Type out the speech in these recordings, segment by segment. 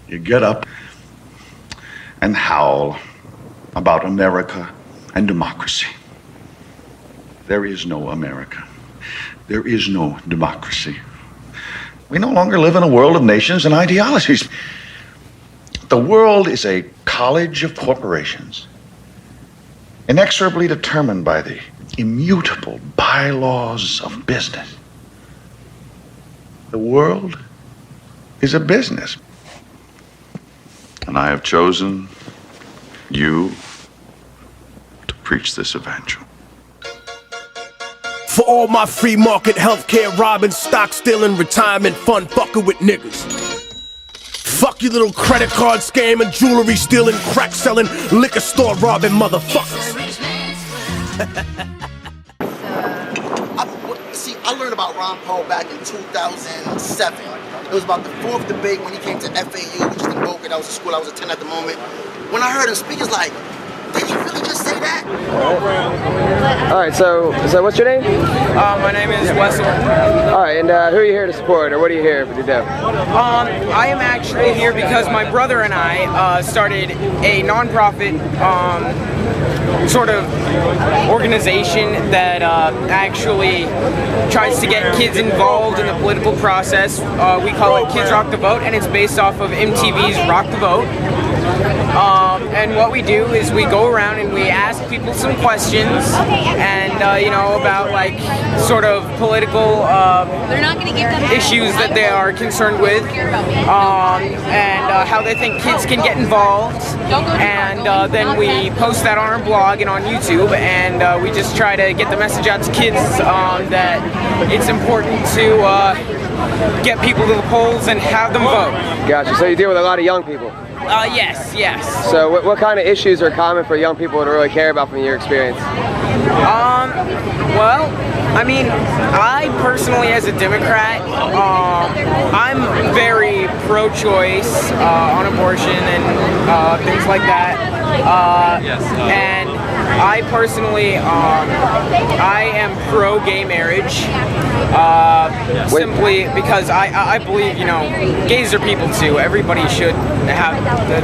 You get up and howl about America and democracy. There is no America. There is no democracy. We no longer live in a world of nations and ideologies. The world is a college of corporations, inexorably determined by the immutable bylaws of business. The world is a business. And I have chosen you to preach this evangel. For all my free market healthcare robbing, stock stealing, retirement fund fucking with niggas. Fuck you little credit card scamming, jewelry stealing, crack selling, liquor store robbing motherfuckers. I learned about Ron Paul back in 2007. It was about the fourth debate when he came to FAU, which is in Boca. That was the school I was attending at the moment. When I heard him speak, it's like, did he really just say that? All right, so what's your name? My name is Wesley. All right, and who are you here to support, or what are you here to do? I am actually here because my brother and I started a non-profit sort of organization that actually tries to get kids involved in the political process. We call it Kids Rock the Vote, and it's based off of MTV's Rock the Vote. And what we do is we go around and we ask people some questions, and you know, about like sort of political issues that they are concerned with, and how they think kids can get involved. And then we post that on our blog and on YouTube, and we just try to get the message out to kids that it's important to get people to the polls and have them vote. Gotcha. So you deal with a lot of young people. Yes. So what kind of issues are common for young people to really care about from your experience? Well, I mean, I personally, as a Democrat, I'm very pro-choice on abortion and things like that. And I personally, I am pro-gay marriage, simply because I believe, you know, gays are people too. Everybody should have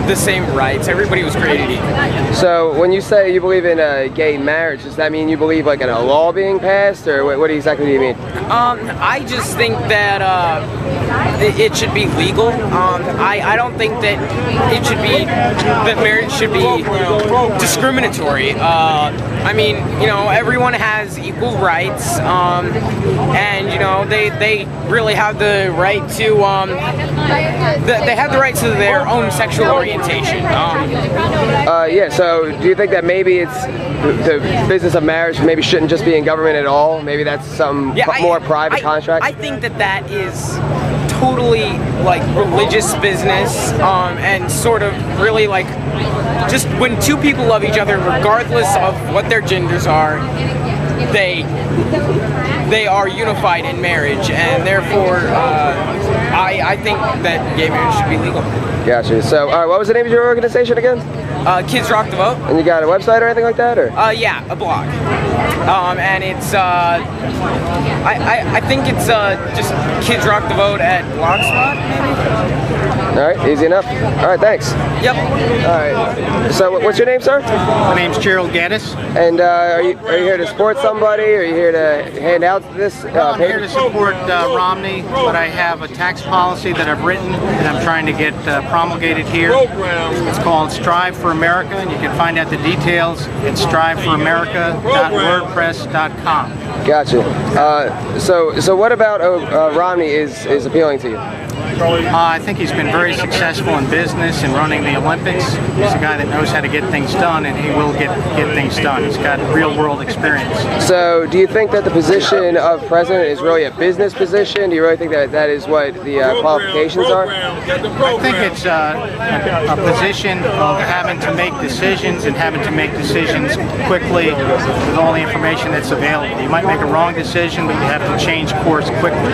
the same rights. Everybody was created equal. So when you say you believe in gay marriage, does that mean you believe like in a law being passed, or what exactly do you mean? I just think that it should be legal. I don't think that it should be, that marriage should be discriminatory. I mean, you know, everyone has equal rights, and you know, they really have the right to they have the right to their own sexual orientation. Yeah. So do you think that maybe it's the business of marriage maybe shouldn't just be in government at all? Maybe that's some more private contract? I think that is totally like religious business, and sort of really like just when two people love each other regardless of what their genders are, they are unified in marriage, and therefore I think that gay marriage should be legal. Gotcha. So what was the name of your organization again? Kids Rock the Vote. And you got a website or anything like that, or? Yeah, a blog. And it's I think it's just Kids Rock the Vote at Blogspot, maybe. All right, easy enough. All right, thanks. Yep. All right. So what's your name, sir? My name's Gerald Gaddis. And are you here to support somebody, or are you here to hand out this? I'm here to support Romney, but I have a tax policy that I've written and I'm trying to get promulgated here. It's called Strive for America, and you can find out the details at striveforamerica.wordpress.com. Gotcha. So what about Romney is appealing to you? I think he's been very successful in business and running the Olympics. He's a guy that knows how to get things done, and he will get things done. He's got real-world experience. So do you think that the position of president is really a business position? Do you really think that is what the qualifications are? I think it's a position of having to make decisions and having to make decisions quickly with all the information that's available. You might make a wrong decision, but you have to change course quickly.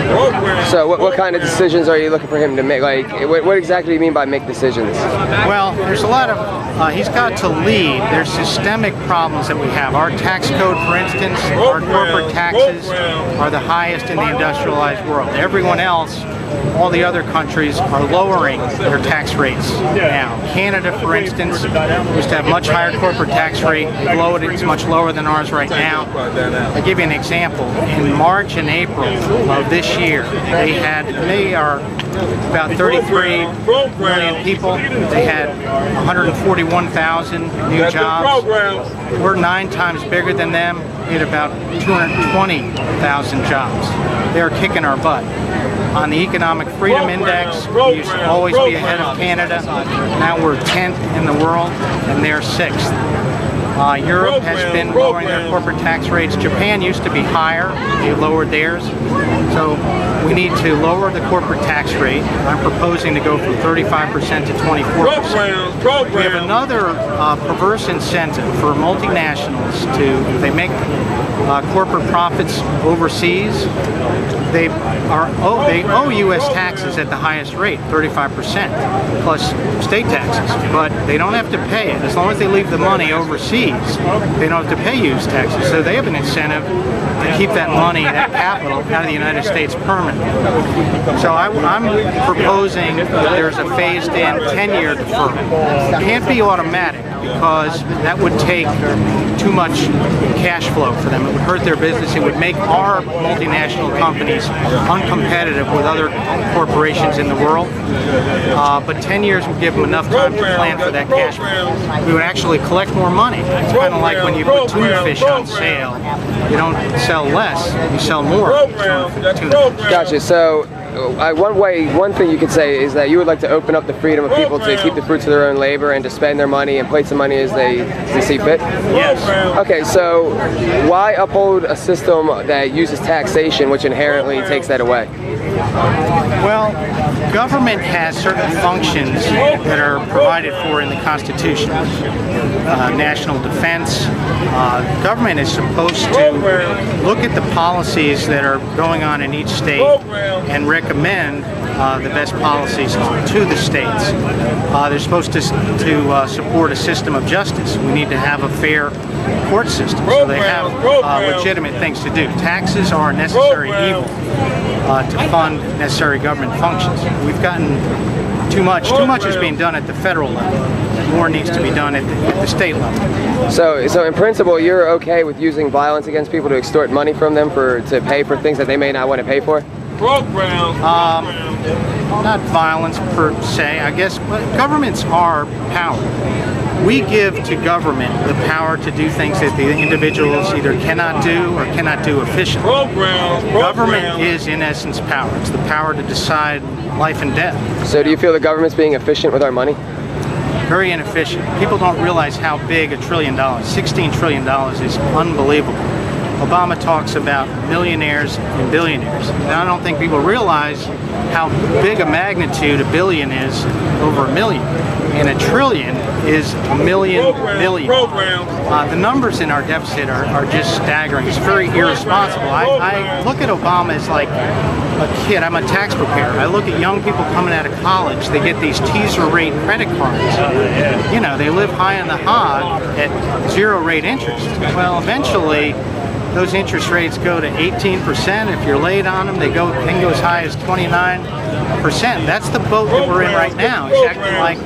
So what kind of decisions are you looking for him to make? Like, what exactly do you mean by make decisions? Well, there's a lot of, he's got to lead. There's systemic problems that we have. Our tax code, for instance, our corporate taxes are the highest in the industrialized world. Everyone else all the other countries are lowering their tax rates now. Canada, for instance, used to have much higher corporate tax rate. They've lowered it. It's much lower than ours right now. I'll give you an example. In March and April of this year, they are about 33 million people. They had 141,000 new jobs. We're 9 times bigger than them. We had about 220,000 jobs. They're kicking our butt. On the Economic Freedom Index, we used to always be ahead of Canada. Now we're 10th in the world, and they're 6th. Europe has been lowering their corporate tax rates. Japan used to be higher. They lowered theirs. So we need to lower the corporate tax rate. I'm proposing to go from 35% to 24%. We have another perverse incentive for multinationals to, if they make corporate profits overseas, they owe U.S. taxes at the highest rate, 35%, plus state taxes, but they don't have to pay it. As long as they leave the money overseas, they don't have to pay U.S. taxes. So they have an incentive to keep that money, that capital, out of the United States permanently. So I'm proposing that there's a phased-in 10-year deferral. It can't be automatic because that would take too much cash flow for them. It would hurt their business. It would make our multinational companies uncompetitive with other corporations in the world. But 10 years would give them enough time to plan for that cash flow. We would actually collect more money. It's kind of like when you put tuna fish on sale. You don't sell less, you sell more tuna fish. Gotcha. So one thing you could say is that you would like to open up the freedom of people to keep the fruits of their own labor and to spend their money and place the money as they see fit? Yes. Okay, so why uphold a system that uses taxation, which inherently takes that away? Well, government has certain functions that are provided for in the Constitution. National defense. Government is supposed to look at the policies that are going on in each state and recommend the best policies to the states. They're supposed to support a system of justice. We need to have a fair court system, so they have legitimate things to do. Taxes are a necessary evil to fund necessary government functions. We've gotten too much. Too much is being done at the federal level. More needs to be done at the state level. So in principle, you're okay with using violence against people to extort money from them to pay for things that they may not want to pay for? Not violence per se, I guess, but governments are power. We give to government the power to do things that the individuals either cannot do or cannot do efficiently. Government is, in essence, power. It's the power to decide life and death. So do you feel the government's being efficient with our money? Very inefficient. People don't realize how big $1 trillion, $16 trillion is unbelievable. Obama talks about millionaires and billionaires. And I don't think people realize how big a magnitude a billion is over a million. And $1 trillion is a million. The numbers in our deficit are just staggering. It's very irresponsible. I look at Obama as like a kid. I'm a tax preparer. I look at young people coming out of college. They get these teaser rate credit cards. You know, they live high on the hog at 0 rate interest. Well, eventually, those interest rates go to 18%. If you're late on them, they can go as high as 29%. That's the boat that we're in right now. It's acting like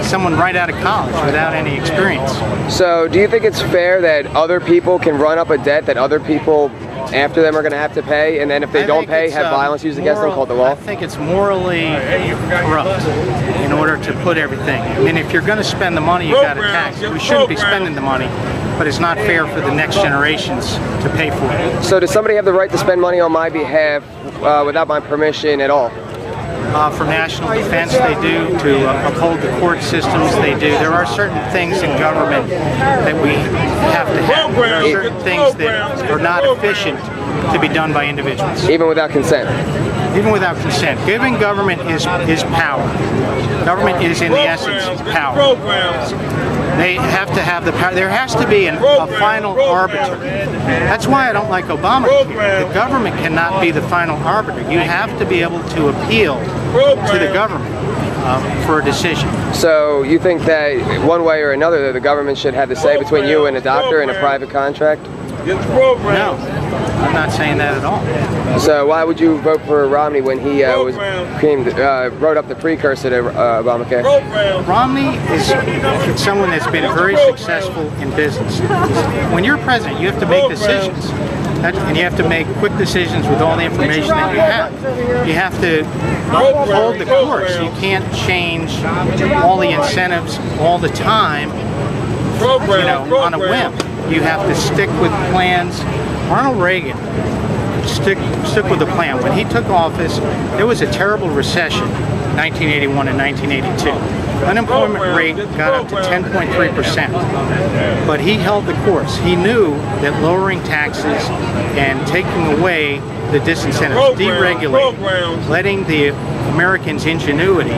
someone right out of college without any experience. So do you think it's fair that other people can run up a debt that other people after them are going to have to pay, and then if they don't pay, have violence used against them called the law? I think it's morally corrupt in order to put everything. I mean, if you're going to spend the money, you got to tax it. We shouldn't be spending the money, but it's not fair for the next generations to pay for it. So does somebody have the right to spend money on my behalf without my permission at all? For national defense, they do. To uphold the court systems, they do. There are certain things in government that we have to have. There are certain things that are not efficient to be done by individuals. Even without consent? Even without consent. Giving government is power. Government is, in the essence, power. They have to have the power. There has to be a final arbiter. That's why I don't like Obamacare. The government cannot be the final arbiter. You have to be able to appeal to the government for a decision. So you think that one way or another the government should have the say between you and a doctor in a private contract? No, I'm not saying that at all. So why would you vote for Romney when he wrote up the precursor to Obamacare? Romney is someone that's been very successful in business. When you're president, you have to make decisions. And you have to make quick decisions with all the information that you have. You have to hold the course. You can't change all the incentives all the time, on a whim. You have to stick with plans. Ronald Reagan stick with the plan. When he took office, there was a terrible recession, 1981 and 1982. Unemployment rate got up to 10.3%, but he held the course. He knew that lowering taxes and taking away the disincentives, deregulating, letting the Americans' ingenuity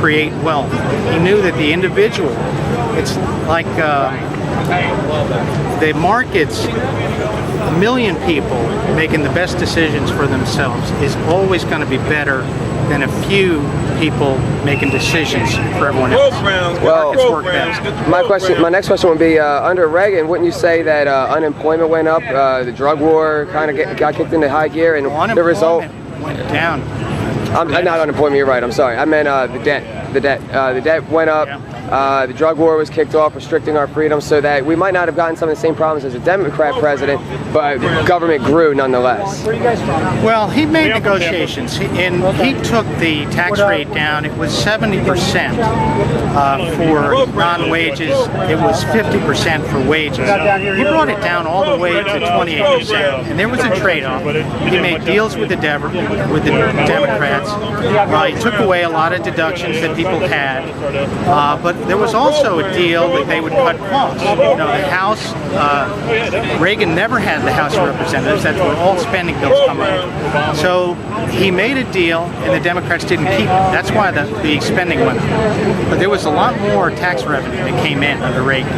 create wealth. He knew that the individual, it's like the markets, a million people making the best decisions for themselves is always going to be better than a few people making decisions for everyone else. Well, work best. my next question would be, under Reagan, wouldn't you say that unemployment went up, the drug war kind of got kicked into high gear, and the result went down? Not unemployment, you're right, I'm sorry. I meant the debt. The debt went up. The drug war was kicked off, restricting our freedoms, so that we might not have gotten some of the same problems as a Democrat president, but government grew nonetheless. Well, he made negotiations, and he took the tax rate down. It was 70% for non-wages. It was 50% for wages. He brought it down all the way to 28%, and there was a trade-off. He made deals with the Democrats. He took away a lot of deductions that people had, but there was also a deal that they would cut costs. The House, Reagan never had the House of Representatives. That's where all spending bills come in. So he made a deal, and the Democrats didn't keep it. That's why the spending went up. But there was a lot more tax revenue that came in under Reagan.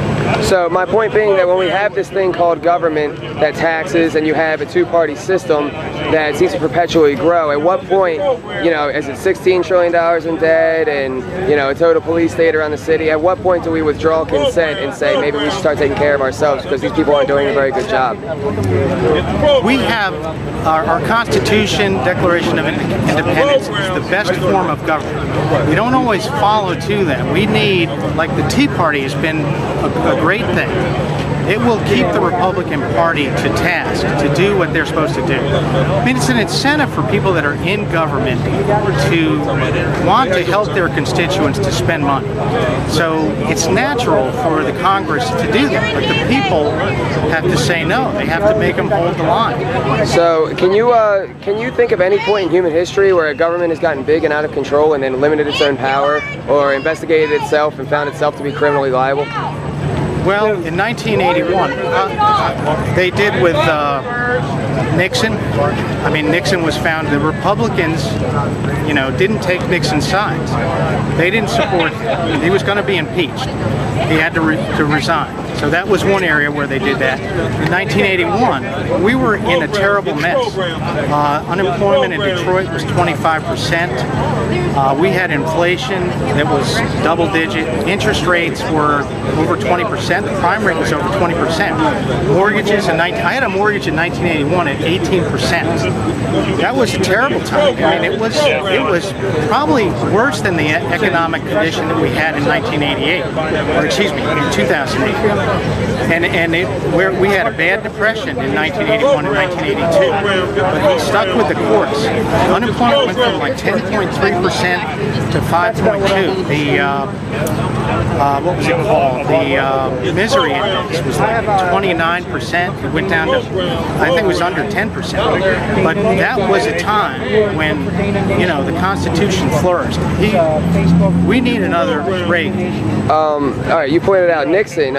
So my point being that when we have this thing called government that taxes, and you have a two-party system that seems to perpetually grow, at what point, is it $16 trillion in debt and, a total police state around the city? At what point do we withdraw consent and say maybe we should start taking care of ourselves because these people aren't doing a very good job? We have our Constitution, Declaration of Independence, is the best form of government. We don't always follow to that. We need, like the Tea Party has been a great thing. It will keep the Republican Party to task to do what they're supposed to do. I mean, it's an incentive for people that are in government to want to help their constituents to spend money. So it's natural for the Congress to do that, but the people have to say no. They have to make them hold the line. So can you think of any point in human history where a government has gotten big and out of control and then limited its own power, or investigated itself and found itself to be criminally liable? Well, in 1981, they did with Nixon. I mean, Nixon was found, the Republicans, didn't take Nixon's sides. They didn't support him. He was going to be impeached. He had to resign. So that was one area where they did that. In 1981, we were in a terrible mess. Unemployment in Detroit was 25%. We had inflation that was double-digit. Interest rates were over 20%. The prime rate was over 20%. Mortgages I had a mortgage in 1981 at 18%. That was a terrible time. I mean, it was probably worse than the economic condition that we had in 1988, or excuse me, in 2008. And we had a bad depression in 1981 and 1982, but he stuck with the course. Unemployment went from like 10.3% to 5.2. What was it called? The misery index was like 29%. It went down to, I think it was under 10%. But that was a time when, the Constitution flourished. We need another Reagan. All right, you pointed out Nixon.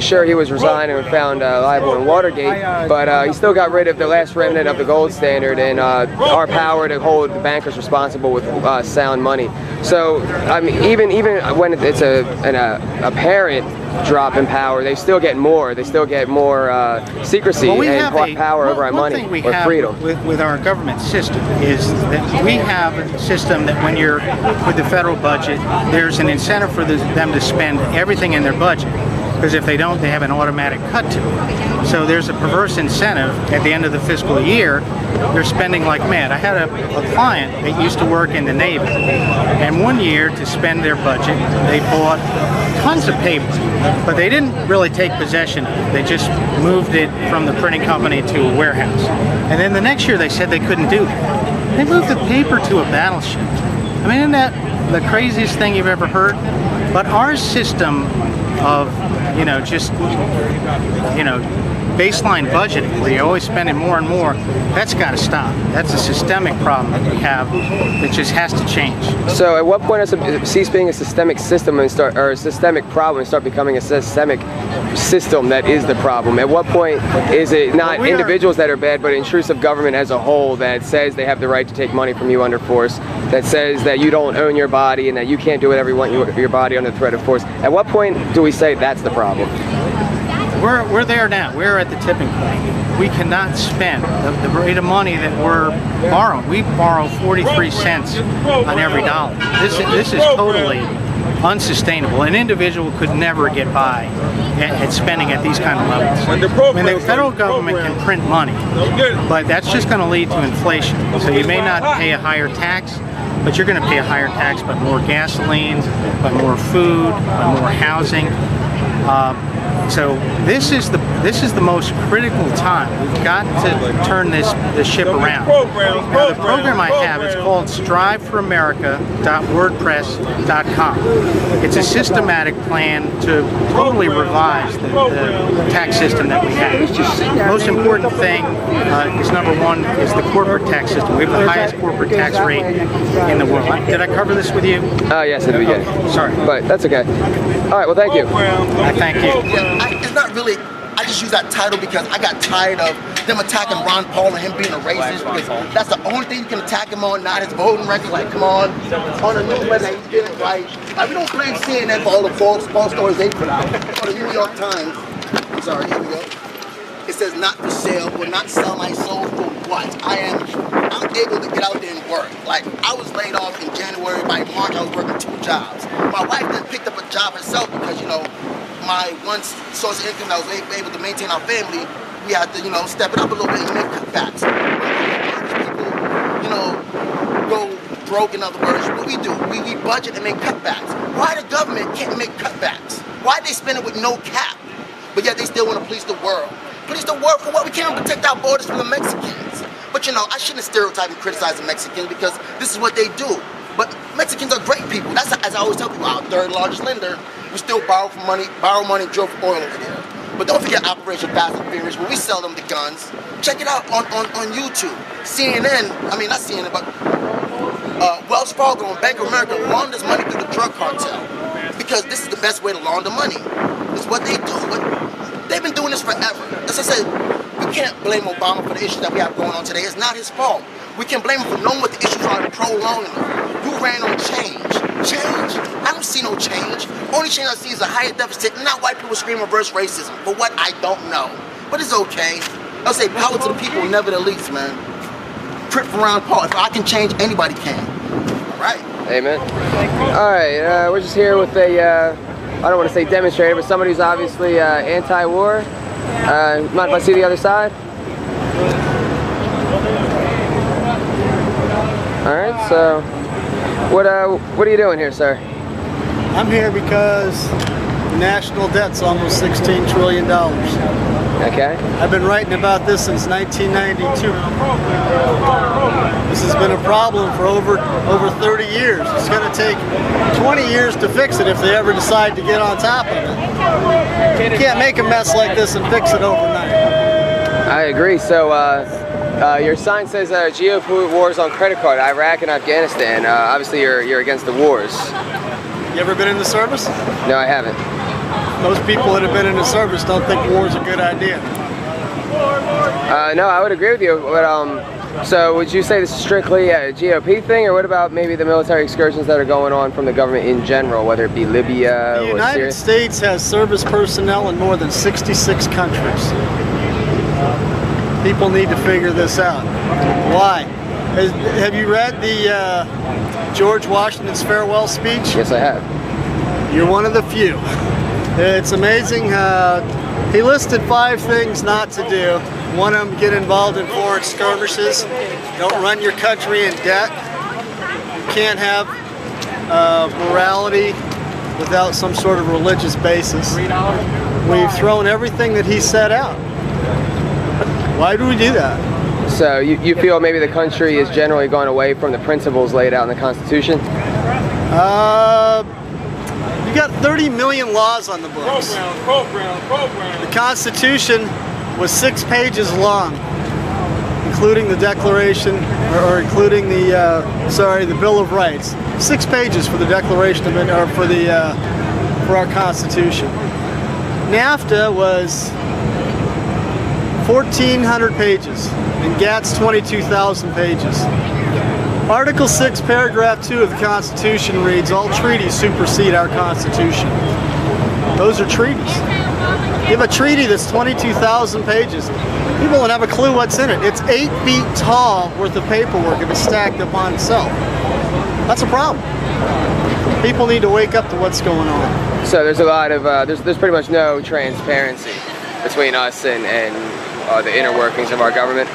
Sure, he was resigned and found liable in Watergate, but he still got rid of the last remnant of the gold standard and our power to hold the bankers responsible with sound money. So, I mean, even when it's an apparent drop in power, they still get more. They still get more secrecy and power over our money or freedom. With our government system is that we have a system that when you're with the federal budget, there's an incentive for them to spend everything in their budget. because if they don't, they have an automatic cut to it. So there's a perverse incentive at the end of the fiscal year. They're spending like mad. I had a client that used to work in the Navy, and one year to spend their budget, they bought tons of paper, but they didn't really take possession of it. They just moved it from the printing company to a warehouse. And then the next year they said they couldn't do that. They moved the paper to a battleship. I mean, isn't that the craziest thing you've ever heard? But our system of, just, baseline budgeting, where you're always spending more and more, that's got to stop. That's a systemic problem that we have that just has to change. So at what point does it cease being a systemic system and or a systemic problem and start becoming a systemic system that is the problem? At what point is it not individuals that are bad, but intrusive government as a whole that says they have the right to take money from you under force, that says that you don't own your body and that you can't do whatever you want your body under threat of force? At what point do we say that's the problem? We're there now. We're at the tipping point. We cannot spend the rate of money that we're borrowing. We borrow 43 cents on every dollar. This is totally unsustainable. An individual could never get by at spending at these kind of levels. I mean, the federal government can print money, but that's just going to lead to inflation. So you may not pay a higher tax, but you're going to pay a higher tax by more gasoline, by more food, by more housing. So this is the most critical time. We've got to turn this ship around. Now, the program I have, it's called striveforamerica.wordpress.com. It's a systematic plan to totally revise the tax system that we have. The most important thing is, number one, is the corporate tax system. We have the highest corporate tax rate in the world. Did I cover this with you? Yes, at the beginning. Sorry. But that's okay. All right, well, thank you. Thank you. It's not really, I just use that title because I got tired of them attacking Ron Paul and him being a racist, because that's the only thing you can attack him on, not his voting record. Like, come on the news that he's getting it right. We don't blame CNN for all the false stories they put out. Or the New York Times, I'm sorry, here we go. It says not for sale, will not sell my soul for what? I'm able to get out there and work. Like, I was laid off in January. By March, I was working 2 jobs. My wife then picked up a job herself because, my one source of income that was able to maintain our family, we had to, step it up a little bit and make cutbacks. People, go broke, in other words. What we do, we budget and make cutbacks. Why the government can't make cutbacks? Why they spend it with no cap? But yet they still want to police the world. Police the world for what? We can't protect our borders from the Mexicans. But I shouldn't stereotype and criticize the Mexicans because this is what they do. But Mexicans are great people. That's, as I always tell people, our 3rd largest lender. We still borrow money, and drill for oil over there. But don't forget Operation Fast and Furious, where we sell them the guns. Check it out on YouTube. CNN, not CNN, but Wells Fargo and Bank of America launders money through the drug cartel. Because this is the best way to launder money. It's what they do. They've been doing this forever. As I said, we can't blame Obama for the issues that we have going on today. It's not his fault. We can blame him for knowing what the issues are and prolonging them. You ran on change. Change? I don't see no change. Only change I see is a higher deficit, not white people scream reverse racism. For what? I don't know. But it's okay. I'll say power to the people, never the elites, man. Trip for Ron Paul. If I can change, anybody can. All right. Amen. All right, we're just here with a, I don't want to say demonstrator, but somebody who's obviously anti-war. Mind if I see the other side? All right, so what are you doing here, sir? I'm here because the national debt's almost $16 trillion. Okay. I've been writing about this since 1992. This has been a problem for over 30 years. It's going to take 20 years to fix it if they ever decide to get on top of it. You can't make a mess like this and fix it overnight. I agree. So your sign says GOP wars on credit card, Iraq and Afghanistan. Obviously you're against the wars. You ever been in the service? No, I haven't. Most people that have been in the service don't think war is a good idea. No, I would agree with you. But so would you say this is strictly a GOP thing, or what about maybe the military excursions that are going on from the government in general, whether it be Libya or Syria? The United States has service personnel in more than 66 countries. People need to figure this out. Why? Have you read the George Washington's farewell speech? Yes, I have. You're one of the few. It's amazing. He listed 5 things not to do. One of them, get involved in foreign skirmishes. Don't run your country in debt. You can't have morality without some sort of religious basis. We've thrown everything that he set out. Why do we do that? So you feel maybe the country is generally going away from the principles laid out in the Constitution? You got 30 million laws on the books. The Constitution was 6 pages long, including the Declaration, or including the the Bill of Rights. 6 pages for the Declaration of for our Constitution. NAFTA was 1,400 pages, and GATT's 22,000 pages. Article 6, paragraph 2 of the Constitution reads, all treaties supersede our Constitution. Those are treaties. You have a treaty that's 22,000 pages. People don't have a clue what's in it. It's 8 feet tall worth of paperwork and it's stacked upon itself. That's a problem. People need to wake up to what's going on. So there's a lot of, there's pretty much no transparency between us and the inner workings of our government.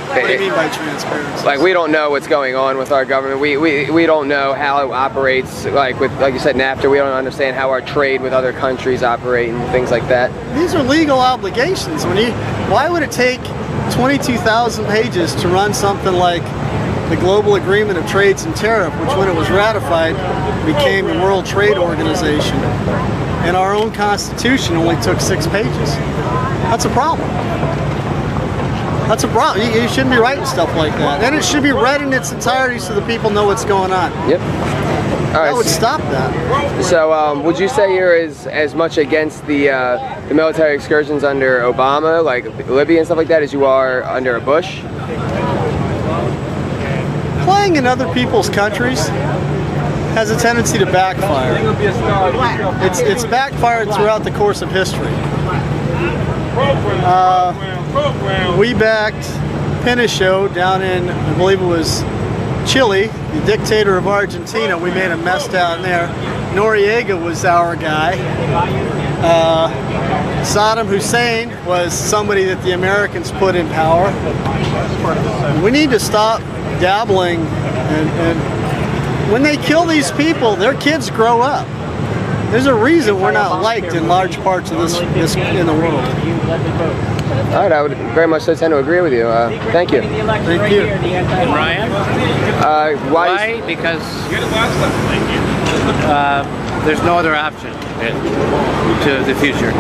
What do you mean by transparency? Like, we don't know what's going on with our government. We don't know how it operates. Like you said, NAFTA, we don't understand how our trade with other countries operate and things like that. These are legal obligations. Why would it take 22,000 pages to run something like the Global Agreement of Trades and Tariff, which when it was ratified became the World Trade Organization, and our own Constitution only took 6 pages? That's a problem. That's a problem. You shouldn't be writing stuff like that. And it should be read in its entirety so the people know what's going on. Yep. All right. That would stop that. So would you say you're as much against the military excursions under Obama, like Libya and stuff like that, as you are under a Bush? Playing in other people's countries has a tendency to backfire. It's backfired throughout the course of history. We backed Pinochet down in, I believe it was Chile, the dictator of Argentina. We made a mess down there. Noriega was our guy. Saddam Hussein was somebody that the Americans put in power. We need to stop dabbling, and when they kill these people, their kids grow up. There's a reason we're not liked in large parts of this in the world. All right, I would very much so tend to agree with you. Thank you. Thank you. Ryan? Why? Because there's no other option to the future.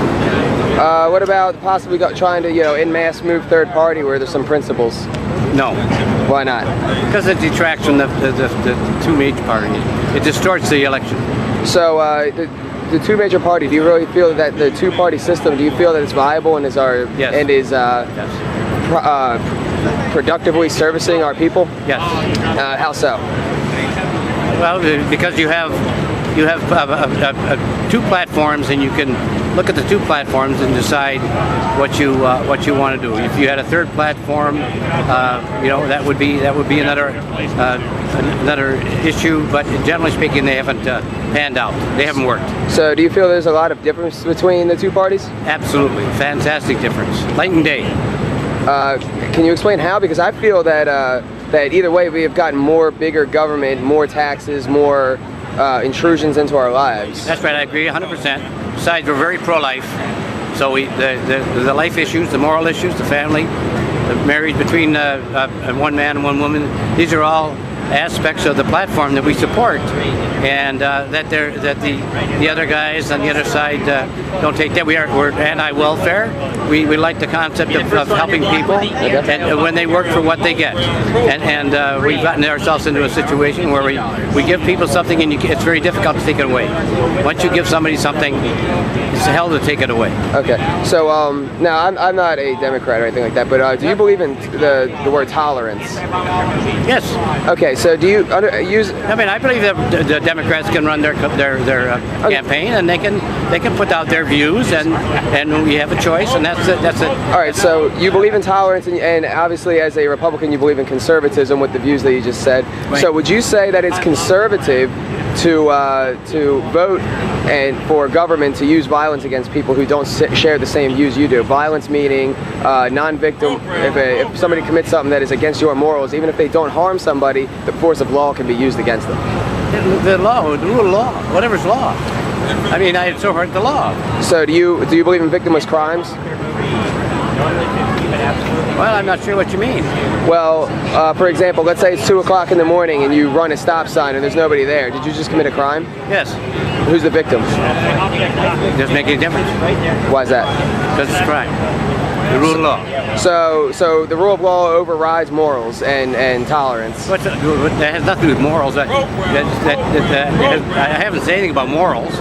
What about possibly trying to, en masse move third party where there's some principles? No. Why not? Because it detracts from the two major parties. It distorts the election. So the two major party, do you really feel that the two-party system, do you feel that it's viable and is Yes. Productively servicing our people? Yes. How so? Well, because you have two platforms, and you can look at the two platforms and decide what you want to do. If you had a third platform, that would be another issue. But generally speaking, they haven't panned out. They haven't worked. So, do you feel there's a lot of difference between the two parties? Absolutely, fantastic difference, night and day. Can you explain how? Because I feel that that either way we have gotten more bigger government, more taxes, more intrusions into our lives. That's right, I agree 100%. Besides, we're very pro-life, so the life issues, the moral issues, the family, the marriage between one man and one woman, these are all aspects of the platform that we support, and that the other guys on the other side don't take that. We're anti-welfare. We like the concept of helping people, and when they work for what they get. And we've gotten ourselves into a situation where we give people something, and it's very difficult to take it away. Once you give somebody something, it's hell to take it away. Okay, so now I'm not a Democrat or anything like that, but do you believe in the word tolerance? Yes. Okay, so do you use? I mean, I believe that the Democrats can run their campaign, and they can put out their views, and we have a choice, and that's it. All right, so you believe in tolerance, and obviously as a Republican you believe in conservatism with the views that you just said. Right. So would you say that it's conservative to vote and for government to use violence against people who don't share the same views you do. Violence meaning non-victim. If somebody commits something that is against your morals, even if they don't harm somebody, the force of law can be used against them. The law, the rule of law, whatever's law. I mean, I so heard the law. So do you believe in victimless crimes? Well, I'm not sure what you mean. Well, for example, let's say it's 2 o'clock in the morning and you run a stop sign and there's nobody there. Did you just commit a crime? Yes. Who's the victim? Doesn't make any difference. Why is that? Because it's a crime. The rule of law. So the rule of law overrides morals and tolerance. That has nothing to do with morals. I haven't said anything about morals.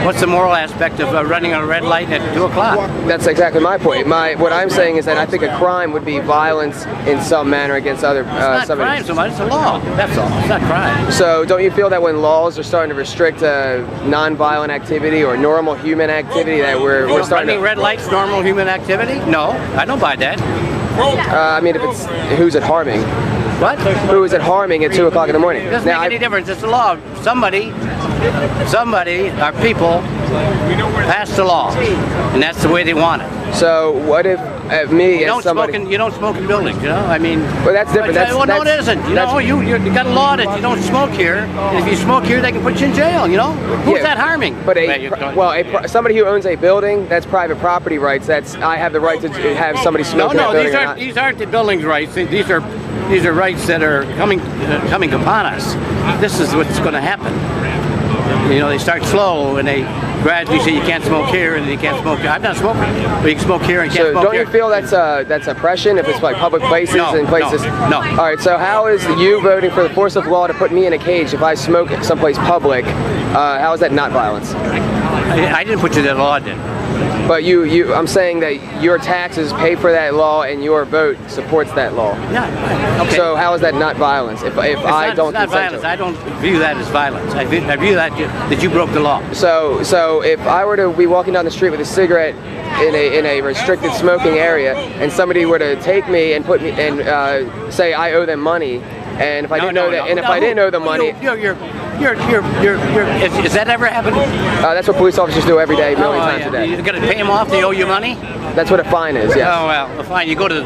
What's the moral aspect of running a red light at 2 o'clock? That's exactly my point. What I'm saying is that I think a crime would be violence in some manner against other. It's not crime so much. It's a law. That's all. It's not crime. So don't you feel that when laws are starting to restrict non-violent activity or normal human activity, that we're starting running red lights, normal human activity? No, I don't buy that. I mean, if it's who's it harming? What? Who is it harming at 2 o'clock in the morning? It doesn't make any difference. It's the law. Somebody, our people, passed the law, and that's the way they want it. So what if me as somebody... You don't smoke in buildings, you know? I mean... Well, that's different. No, it isn't. You know, you got a law that you don't smoke here, and if you smoke here, they can put you in jail, you know? Who's that harming? But somebody who owns a building, that's private property rights. I have the right to have somebody smoke in that building. No, these aren't the buildings' rights. These are rights that are coming upon us. This is what's going to happen. You know, they start slow and they gradually say you can't smoke here and you can't smoke here. I'm not smoking, but you can smoke here and can't smoke here. So don't you feel that's oppression if it's like public places and places? No. All right, so how is you voting for the force of law to put me in a cage if I smoke someplace public? How is that not violence? I didn't put you there, the law did. But I'm saying that your taxes pay for that law and your vote supports that law. Yeah. Okay. So how is that not violence? If I don't consent violence. to it? I don't view that as violence. I view that you broke the law. So if I were to be walking down the street with a cigarette in a restricted smoking area, and somebody were to take me and put me and say I owe them money, and if I didn't know the money, Is that ever happened? That's what police officers do every day, million times a day. You got to pay them off. They owe you money. That's what a fine is. Yes. Oh well, the fine. You go to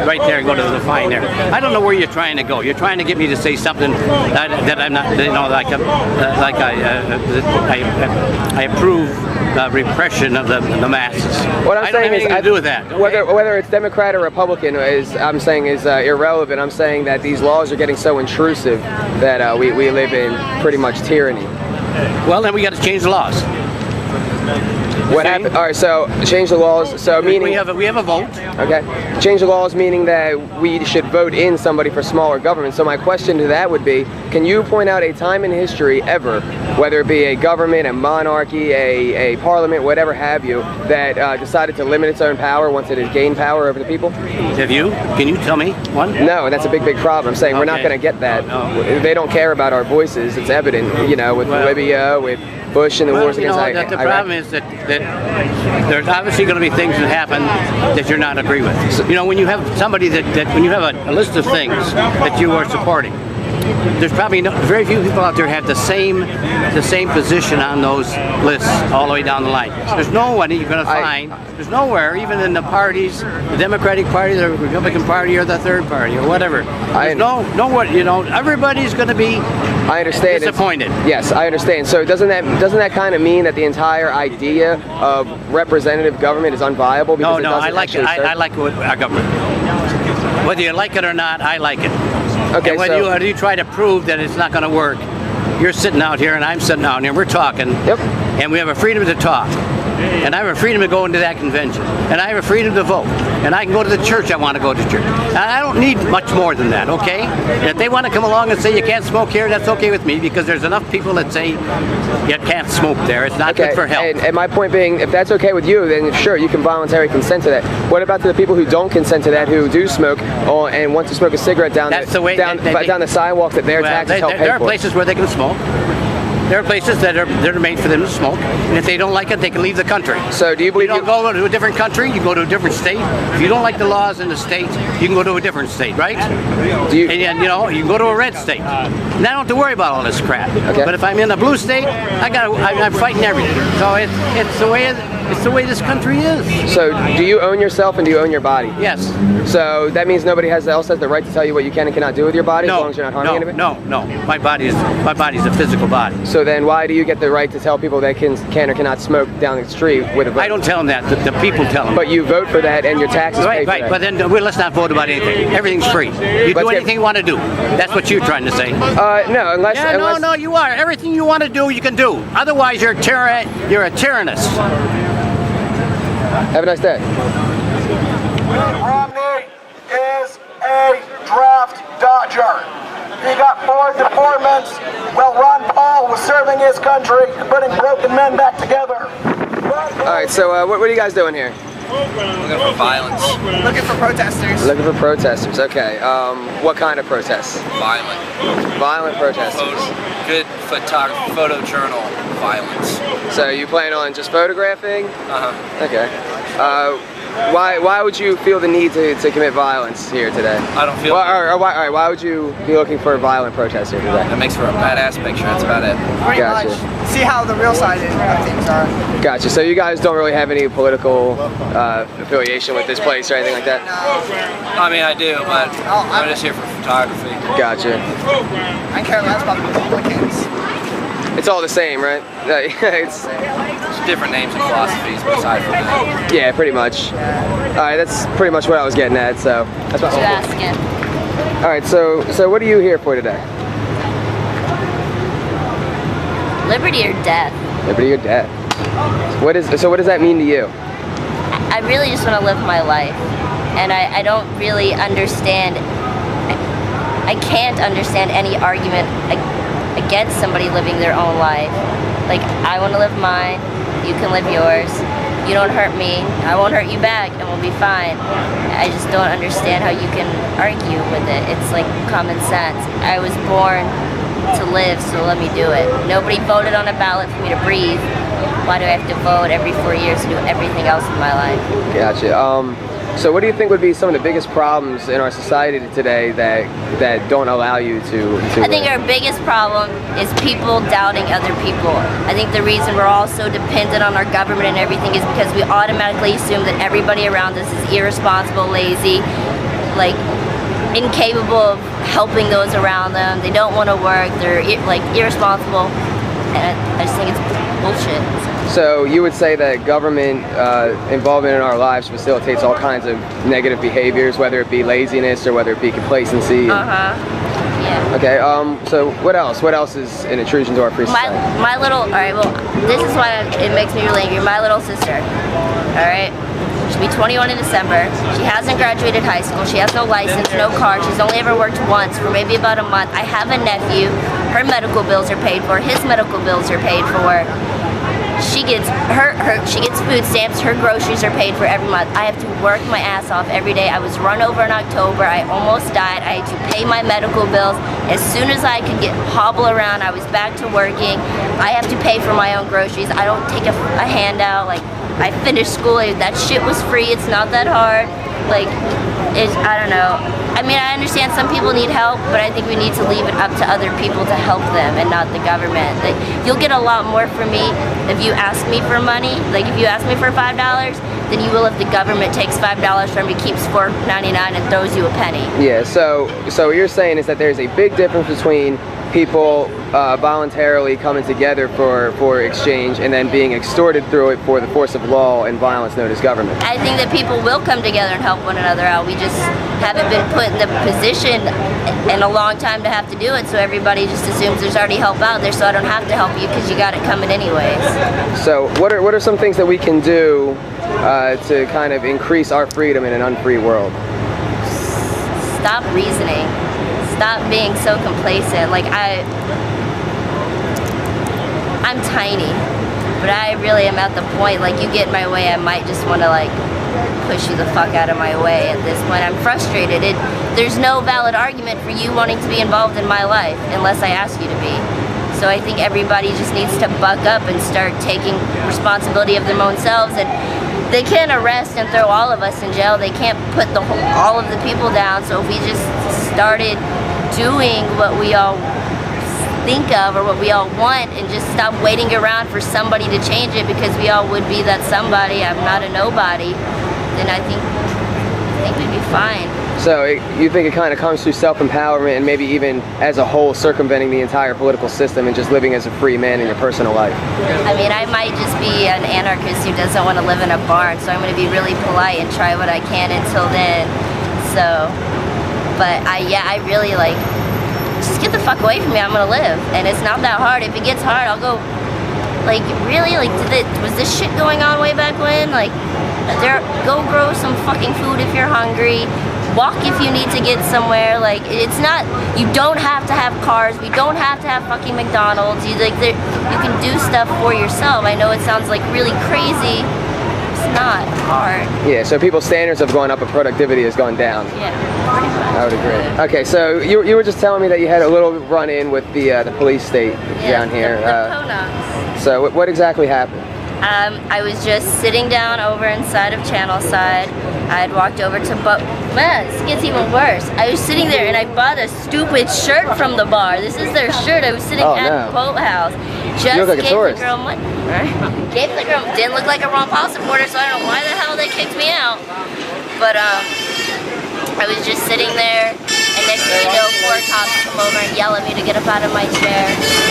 right there. Go to the fine there. I don't know where you're trying to go. You're trying to get me to say something that I'm not. You know, like I approve repression of the masses. What I'm saying is, to do with that. Okay? Whether it's Democrat or Republican is irrelevant. I'm saying that these laws are getting so intrusive that we live in pretty much tyranny. Well, then we got to change the laws. What happened? All right, so change the laws. So meaning we have a vote. Okay, change the laws meaning that we should vote in somebody for smaller government. So my question to that would be: can you point out a time in history ever, whether it be a government, a monarchy, a parliament, whatever have you, that decided to limit its own power once it has gained power over the people? Have you? Can you tell me one? No, and that's a big problem. I'm saying we're not going to get that. No. They don't care about our voices. It's evident, you know, with Libya, with Bush and the wars against Iraq. The problem is that there's obviously going to be things that happen that you're not agree with. So, you know, when you have somebody when you have a list of things that you are supporting, there's probably very few people out there have the same position on those lists all the way down the line. There's no one you're going to find. There's nowhere, even in the parties, the Democratic Party, the Republican Party, or the third party, or whatever. There's nowhere. You know, everybody's going to be. I understand. Disappointed. Yes, I understand. So doesn't that kind of mean that the entire idea of representative government is unviable? No, I like it. I like our government. Whether you like it or not, I like it. Okay, and whether you try to prove that it's not going to work, you're sitting out here and I'm sitting out here, we're talking, and we have a freedom to talk. And I have a freedom to go into that convention. And I have a freedom to vote. And I can go to the church I want to go to church. And I don't need much more than that, okay? And if they want to come along and say you can't smoke here, that's okay with me, because there's enough people that say you can't smoke there. It's not good for health. And my point being, if that's okay with you, then sure, you can voluntarily consent to that. What about the people who don't consent to that, who do smoke and want to smoke a cigarette down the sidewalk that their taxes help pay for? There are places where they can smoke. There are places that are made for them to smoke, and if they don't like it, they can leave the country. So do you believe you don't go to a different country? You go to a different state. If you don't like the laws in the state, you can go to a different state, right? And you know, you can go to a red state. And I don't have to worry about all this crap. Okay. But if I'm in a blue state, I'm fighting everything. So it's the way this country is. So do you own yourself and do you own your body? Yes. So that means nobody else has the right to tell you what you can and cannot do with your body, as long as you're not harming anybody? No. My body's a physical body. So then why do you get the right to tell people they can or cannot smoke down the street with a vote? I don't tell them that. The people tell them. But you vote for that and your taxes pay for Right. that. But then let's not vote about anything. Everything's free. You do anything you want to do. That's what you're trying to say. No, unless... No, you are. Everything you want to do, you can do. Otherwise, you're a tyrannus. Have a nice day. Romney is a draft dodger. He got 4 deportments while Ron Paul was serving his country and putting broken men back together. Alright, so what are you guys doing here? Looking for violence. Looking for protesters. Looking for protesters, okay. What kind of protests? Violent. Violent protesters. Good photography, photojournal violence. So you plan on just photographing? Uh-huh. Okay. Why would you feel the need to commit violence here today? I don't feel... Why would you be looking for a violent protest here today? That makes for a badass picture, that's about it. Pretty Gotcha. much. See how the real side of things are. Gotcha. So you guys don't really have any political affiliation with this place or anything like that? I mean, I do, but I'm just here for photography. Gotcha. I care less about the Republicans. It's all the same, right? It's different names and philosophies, but aside from that. Yeah, pretty much. Alright, that's pretty much what I was getting at, so that's what you're asking. Alright, so what are you here for today? Liberty or death? Liberty or death. What does that mean to you? I really just want to live my life. And I don't really understand, I can't understand any argument against somebody living their own life. Like, I want to live mine, you can live yours. You don't hurt me, I won't hurt you back, and we'll be fine. I just don't understand how you can argue with it. It's like common sense. I was born to live, so let me do it. Nobody voted on a ballot for me to breathe. Why do I have to vote every 4 years to do everything else in my life? Gotcha. So what do you think would be some of the biggest problems in our society today that don't allow you to I think our biggest problem is people doubting other people. I think the reason we're all so dependent on our government and everything is because we automatically assume that everybody around us is irresponsible, lazy, like incapable of helping those around them. They don't want to work, they're like irresponsible, and I just think it's bullshit. So you would say that government involvement in our lives facilitates all kinds of negative behaviors, whether it be laziness or whether it be complacency? Yeah. Okay, so what else? What else is an intrusion to our free society? My little, alright, well, this is why it makes me really angry. My little sister, alright? She'll be 21 in December. She hasn't graduated high school. She has no license, no car. She's only ever worked once for maybe about a month. I have a nephew. Her medical bills are paid for. His medical bills are paid for. She gets she gets food stamps. Her groceries are paid for every month. I have to work my ass off every day. I was run over in October. I almost died. I had to pay my medical bills. As soon as I could hobble around, I was back to working. I have to pay for my own groceries. I don't take a handout. Like, I finished school. That shit was free. It's not that hard. Like, I don't know. I mean, I understand some people need help, but I think we need to leave it up to other people to help them and not the government. Like, you'll get a lot more from me if you ask me for money. Like, if you ask me for $5, than you will if the government takes $5 from you, keeps $4.99 and throws you a penny. Yeah, so what you're saying is that there's a big difference between people voluntarily coming together for exchange and then being extorted through it for the force of law and violence known as government. I think that people will come together and help one another out. We just haven't been put in the position in a long time to have to do it, so everybody just assumes there's already help out there, so I don't have to help you because you got it coming anyways. So what are some things that we can do to kind of increase our freedom in an unfree world? Stop reasoning. Stop being so complacent. Like, I'm tiny, but I really am at the point, like, you get in my way, I might just want to, like, push you the fuck out of my way at this point. I'm frustrated. There's no valid argument for you wanting to be involved in my life unless I ask you to be. So So I think everybody just needs to buck up and start taking responsibility of their own selves. And they can't arrest and throw all of us in jail. They can't put all of the people down. So if we just started doing what we all think of or what we all want and just stop waiting around for somebody to change it because we all would be that somebody, I'm not a nobody, then I think we'd be fine. So you think it kind of comes through self-empowerment and maybe even as a whole circumventing the entire political system and just living as a free man in your personal life? I mean, I might just be an anarchist who doesn't want to live in a barn, so I'm going to be really polite and try what I can until then. So, but I really like, just get the fuck away from me, I'm going to live. And it's not that hard. If it gets hard, I'll go, like, really? Like, was this shit going on way back when? Like, go grow some fucking food if you're hungry. Walk if you need to get somewhere. Like, it's not, you don't have to have cars. We don't have to have fucking McDonald's. You can do stuff for yourself. I know it sounds like really crazy. It's not hard. Yeah, so people's standards have gone up and productivity has gone down. Yeah, pretty much. I would agree. Okay, so you were just telling me that you had a little run-in with the police state down here. The Ponons. So what exactly happened? I was just sitting down over inside of Channelside. I had walked over to man, this gets even worse. I was sitting there and I bought a stupid shirt from the bar. This is their shirt. I was sitting at the boathouse. Just you look like a tourist. The girl money. Gave the girl, didn't look like a Ron Paul supporter, so I don't know why the hell they kicked me out. But I was just sitting there, and next thing you know, 4 cops come over and yell at me to get up out of my chair.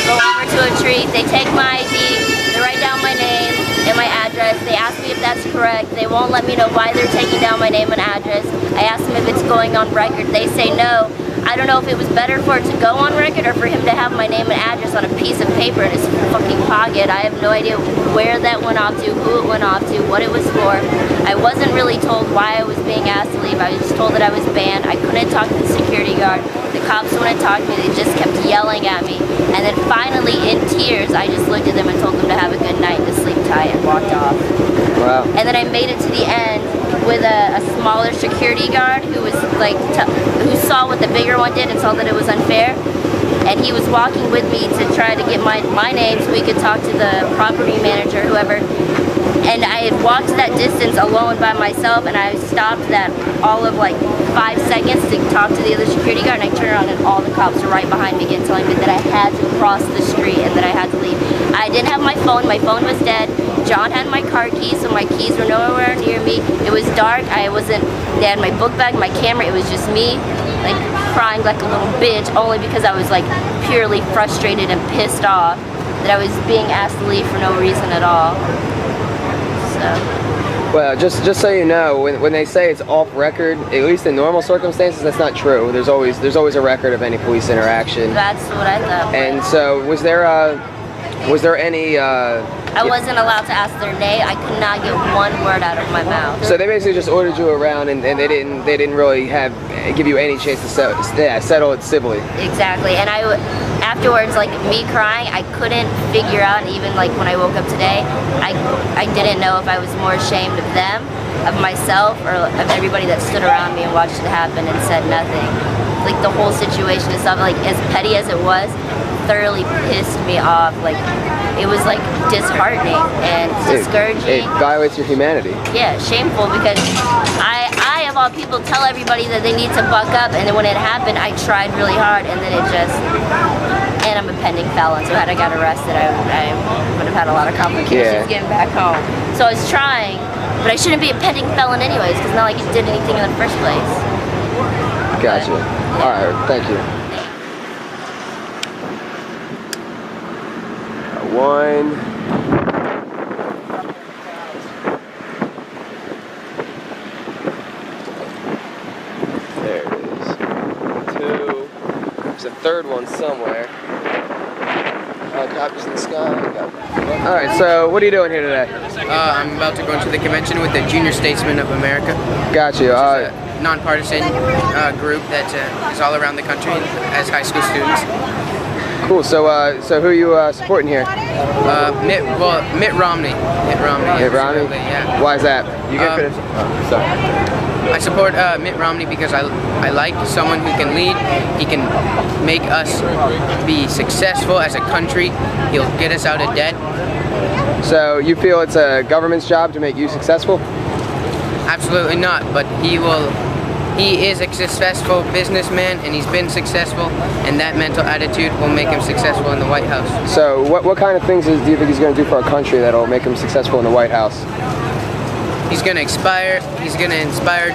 Go over to a tree. They take my ID. They write down my name and my address. They ask me if that's correct. They won't let me know why they're taking down my name and address. I ask them if it's going on record. They say no. I don't know if it was better for it to go on record or for him to have my name and address on a piece of paper in his fucking pocket. I have no idea where that went off to, who it went off to, what it was for. I wasn't really told why I was being asked to leave. I was just told that I was banned. I couldn't talk to the security guard. The cops wouldn't talk to me. They just kept yelling at me. And then finally, in tears, I just looked at them and told them to have a good night, to sleep tight, and walked off. Wow. And then I made it to the end with a smaller security guard who was like, who saw what the bigger one did and saw that it was unfair. And he was walking with me to try to get my name so we could talk to the property manager, whoever. And I had walked that distance alone by myself, and I stopped that all of like 5 seconds to talk to the other security guard, and I turned around and all the cops were right behind me again, telling me that I had to cross the street and that I had to leave. I didn't have my phone was dead. John had my car keys, so my keys were nowhere near me. It was dark, they had my book bag, my camera, it was just me, like crying like a little bitch, only because I was like purely frustrated and pissed off that I was being asked to leave for no reason at all. Well, just so you know, when they say it's off record, at least in normal circumstances, that's not true. There's always a record of any police interaction. That's what I thought. And so, was there any? I wasn't allowed to ask their name. I could not get one word out of my mouth. So they basically just ordered you around, and they didn't really give you any chance to settle it civilly. Exactly. And afterwards, like me crying, I couldn't figure out, even like when I woke up today, I didn't know if I was more ashamed of them, of myself, or of everybody that stood around me and watched it happen and said nothing. Like the whole situation itself, like as petty as it was, thoroughly pissed me off. Like it was like disheartening and discouraging. It violates your humanity. Yeah, shameful, because I of all people tell everybody that they need to buck up, and then when it happened, I tried really hard, and then and I'm a pending felon, so had I got arrested, I would have had a lot of complications getting back home. So I was trying, but I shouldn't be a pending felon anyways, because not like I did anything in the first place. Gotcha. All right, thank you. One. There it is. 2. There's a third one somewhere. Copies in the sky. All right, so what are you doing here today? I'm about to go into the convention with the Junior Statesmen of America. Got you. Nonpartisan group that is all around the country as high school students. Cool. So who are you supporting here? Mitt Romney. Mitt Romney. Mitt Romney? Yeah. Why is that? You get sorry. I support Mitt Romney because I like someone who can lead. He can make us be successful as a country. He'll get us out of debt. So you feel it's a government's job to make you successful? Absolutely not, but he is a successful businessman, and he's been successful, and that mental attitude will make him successful in the White House. So what kind of things do you think he's going to do for our country that'll make him successful in the White House? He's going to inspire,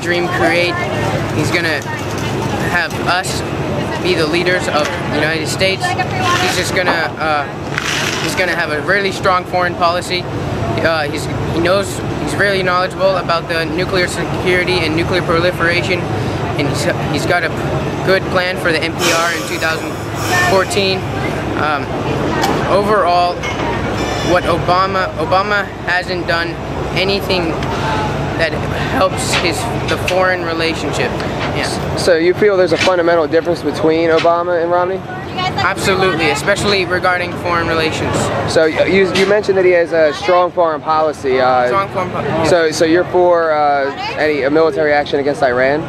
dream, create. He's going to have us be the leaders of the United States. He's just going to have a really strong foreign policy. He's really knowledgeable about the nuclear security and nuclear proliferation, and he's got a good plan for the NPR in 2014. Overall, what Obama hasn't done anything that helps the foreign relationship. Yeah. So you feel there's a fundamental difference between Obama and Romney? Absolutely, especially regarding foreign relations. So you mentioned that he has a strong foreign policy. Strong foreign policy. So you're for any military action against Iran?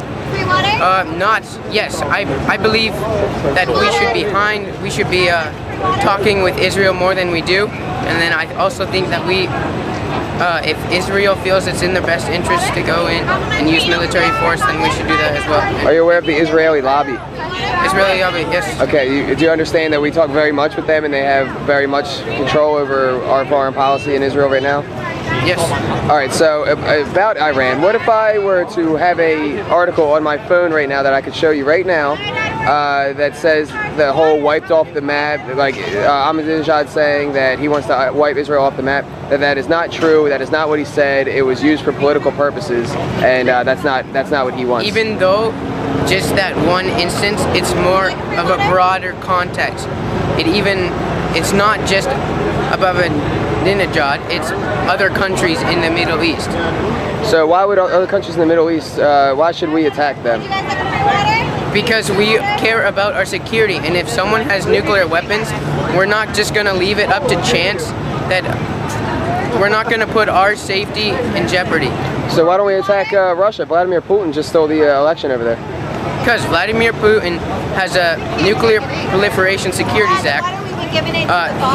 Yes, I believe that we should be talking with Israel more than we do, and then I also think that if Israel feels it's in their best interest to go in and use military force, then we should do that as well. Are you aware of the Israeli lobby? Israeli lobby, yes. Okay, do you understand that we talk very much with them and they have very much control over our foreign policy in Israel right now? Yes. All right, so about Iran, what if I were to have an article on my phone right now that I could show you right now that says the whole wiped off the map, like Ahmadinejad saying that he wants to wipe Israel off the map, that is not true, that is not what he said, it was used for political purposes, and that's not what he wants. Even though just that one instance, it's more of a broader context. It's not just about Ahmadinejad, it's other countries in the Middle East. So why would other countries in the Middle East, why should we attack them? Because we care about our security, and if someone has nuclear weapons, we're not just going to leave it up to chance. That we're not going to put our safety in jeopardy. So why don't we attack Russia? Vladimir Putin just stole the election over there. Because Vladimir Putin has a Nuclear Proliferation Securities Act.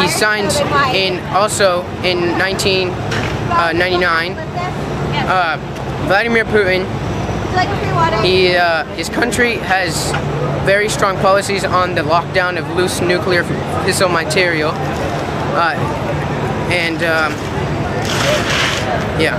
He signed in 1999. Vladimir Putin, his country has very strong policies on the lockdown of loose nuclear fissile material. Yeah.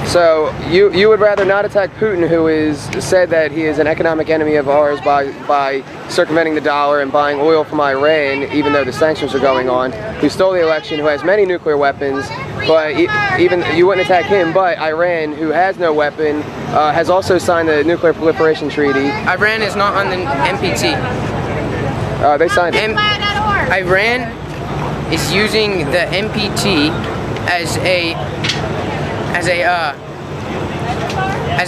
So you would rather not attack Putin, who is said that he is an economic enemy of ours by circumventing the dollar and buying oil from Iran, even though the sanctions are going on, who stole the election, who has many nuclear weapons, but even you wouldn't attack him, but Iran, who has no weapon, has also signed the Nuclear Proliferation Treaty. Iran is not on the NPT. They signed it. Iran is using the NPT as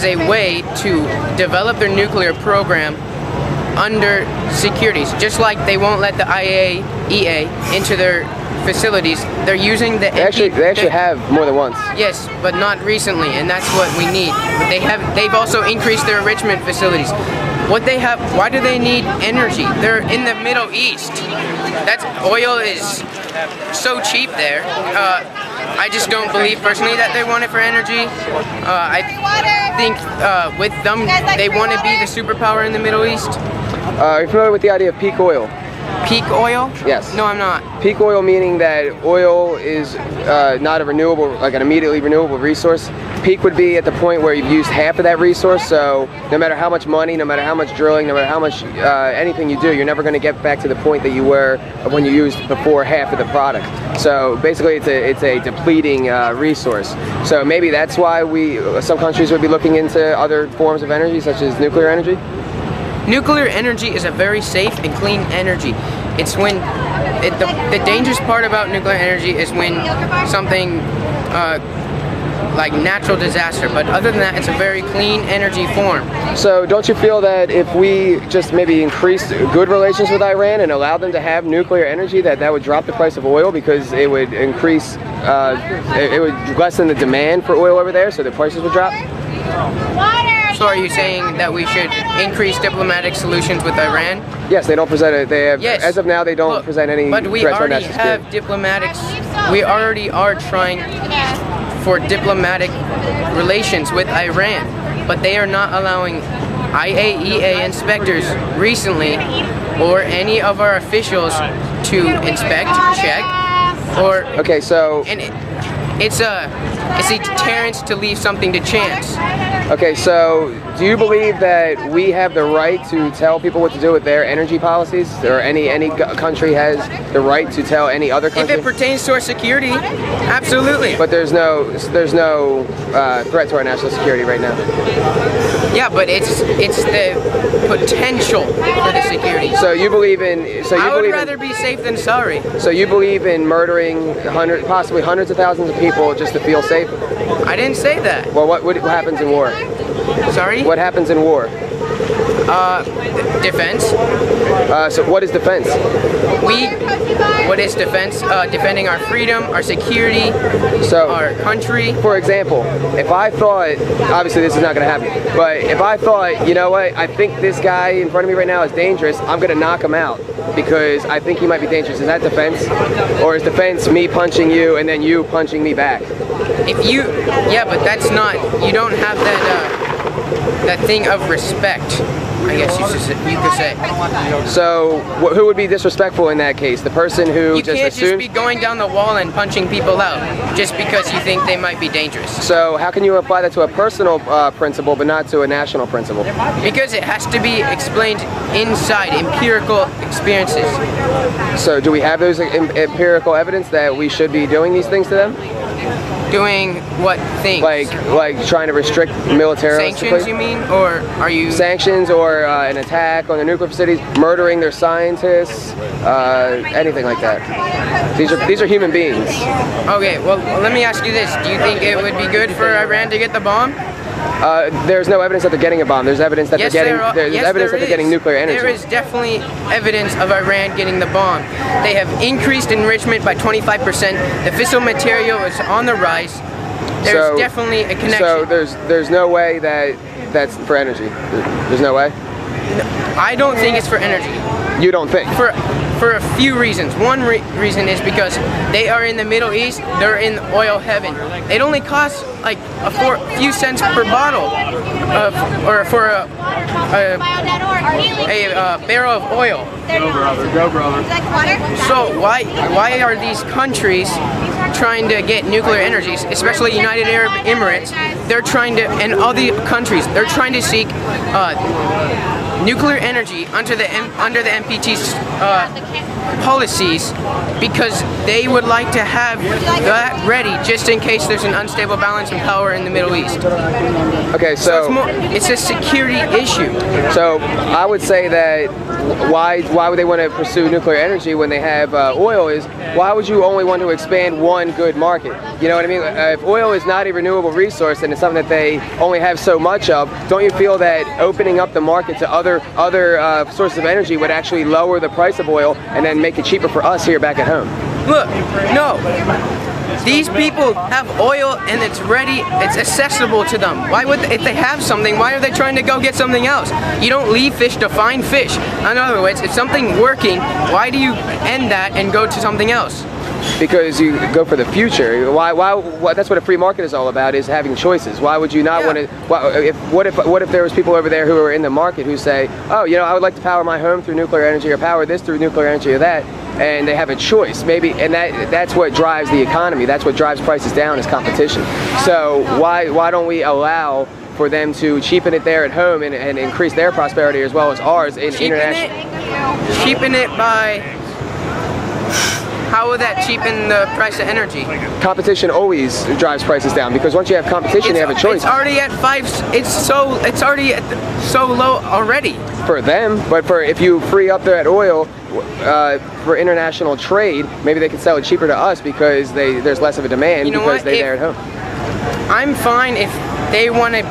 a way to develop their nuclear program under securities. Just like they won't let the IAEA into their facilities, they're using the NPT. They actually have more than once. Yes, but not recently, and that's what we need. But they've also increased their enrichment facilities. Why do they need energy? They're in the Middle East. Oil is so cheap there. I just don't believe personally that they want it for energy. I think with them, they want to be the superpower in the Middle East. Are you familiar with the idea of peak oil? Peak oil? Yes. No, I'm not. Peak oil meaning that oil is not a renewable, like an immediately renewable resource. Peak would be at the point where you've used half of that resource, so no matter how much money, no matter how much drilling, no matter how much anything you do, you're never going to get back to the point that you were when you used before half of the product. So basically it's a depleting resource. So maybe that's why some countries would be looking into other forms of energy, such as nuclear energy? Nuclear energy is a very safe and clean energy. It's when the dangerous part about nuclear energy is when something like natural disaster, but other than that, it's a very clean energy form. So don't you feel that if we just maybe increased good relations with Iran and allowed them to have nuclear energy, that would drop the price of oil because it would increase, it would lessen the demand for oil over there, so the prices would drop? So are you saying that we should increase diplomatic solutions with Iran? Yes, they don't present it. They have, Yes. as of now, they don't Look, present any but we threats to our already national security. have diplomatics. We already are trying for diplomatic relations with Iran, but they are not allowing IAEA inspectors recently or any of our officials to inspect, check, or Okay, so and it's a deterrence to leave something to chance. okay, so do you believe that we have the right to tell people what to do with their energy policies, or any country has the right to tell any other If country? it pertains to our security, absolutely. But there's no threat to our national security right now. Yeah, but it's the potential for the security. So you believe in? So you I would believe rather be safe than sorry. So you believe in murdering possibly hundreds of thousands of people just to feel safe? I didn't say that. Well, what happens in war? Sorry? What happens in war? Defense. So what is defense? What is defense? Defending our freedom, our security, So, our country. for example, if I thought, obviously this is not going to happen, but if I thought, you know what, I think this guy in front of me right now is dangerous, I'm going to knock him out because I think he might be dangerous. Is that defense? Or is defense me punching you and then you punching me back? Yeah, but that's not, you don't have that thing of respect, I guess you could say. So who would be disrespectful in that case? The person who You just can't just assumed? be going down the wall and punching people out just because you think they might be dangerous. So how can you apply that to a personal principle but not to a national principle? Because it has to be explained inside empirical experiences. So do we have those empirical evidence that we should be doing these things to them? Doing what things? Like trying to restrict militaristically? Sanctions, you mean? Or are you... Sanctions or an attack on the nuclear facilities, murdering their scientists, anything like that. These are human beings. Okay, well, let me ask you this. Do you think it would be good for Iran to get the bomb? There's no evidence that they're getting a bomb. There's evidence that Yes, they're getting. There's yes, evidence there that they're getting is. nuclear energy. There is definitely evidence of Iran getting the bomb. They have increased enrichment by 25%. The fissile material is on the rise. There's definitely a connection. So there's no way that's for energy. There's no way. I don't think it's for energy. You don't think? For a few reasons. One reason is because they are in the Middle East. They're in oil heaven. It only costs like a few cents per bottle, or for a barrel of oil. Go brother, go brother. So why are these countries trying to get nuclear energies, especially United Arab Emirates? They're trying to, and other countries, they're trying to seek nuclear energy under the NPT's policies because they would like to have that ready just in case there's an unstable balance of power in the Middle East. Okay, so it's a security issue. So I would say that why would they want to pursue nuclear energy when they have oil? Is why would you only want to expand one good market? You know what I mean? If oil is not a renewable resource and it's something that they only have so much of, don't you feel that opening up the market to other sources of energy would actually lower the price of oil and then make it cheaper for us here back at home? Look, no. These people have oil and it's ready, it's accessible to them. Why would, if they have something, why are they trying to go get something else? You don't leave fish to find fish. In other words, if something's working, why do you end that and go to something else? Because you go for the future. Why that's what a free market is all about, is having choices. Why would you not want to? What if there was people over there who are in the market who say, oh, you know, I would like to power my home through nuclear energy, or power this through nuclear energy, or that, and they have a choice, maybe, and that's what drives the economy. That's what drives prices down, is competition. So why don't we allow for them to cheapen it there at home and increase their prosperity as well as ours in international? Cheapen it by. How would that cheapen the price of energy? Competition always drives prices down, because once you have competition, you have a choice. It's already at 5. It's already at so low already. For them, but if you free up that oil for international trade, maybe they can sell it cheaper to us because there's less of a demand, because they're there at home. I'm fine if they want to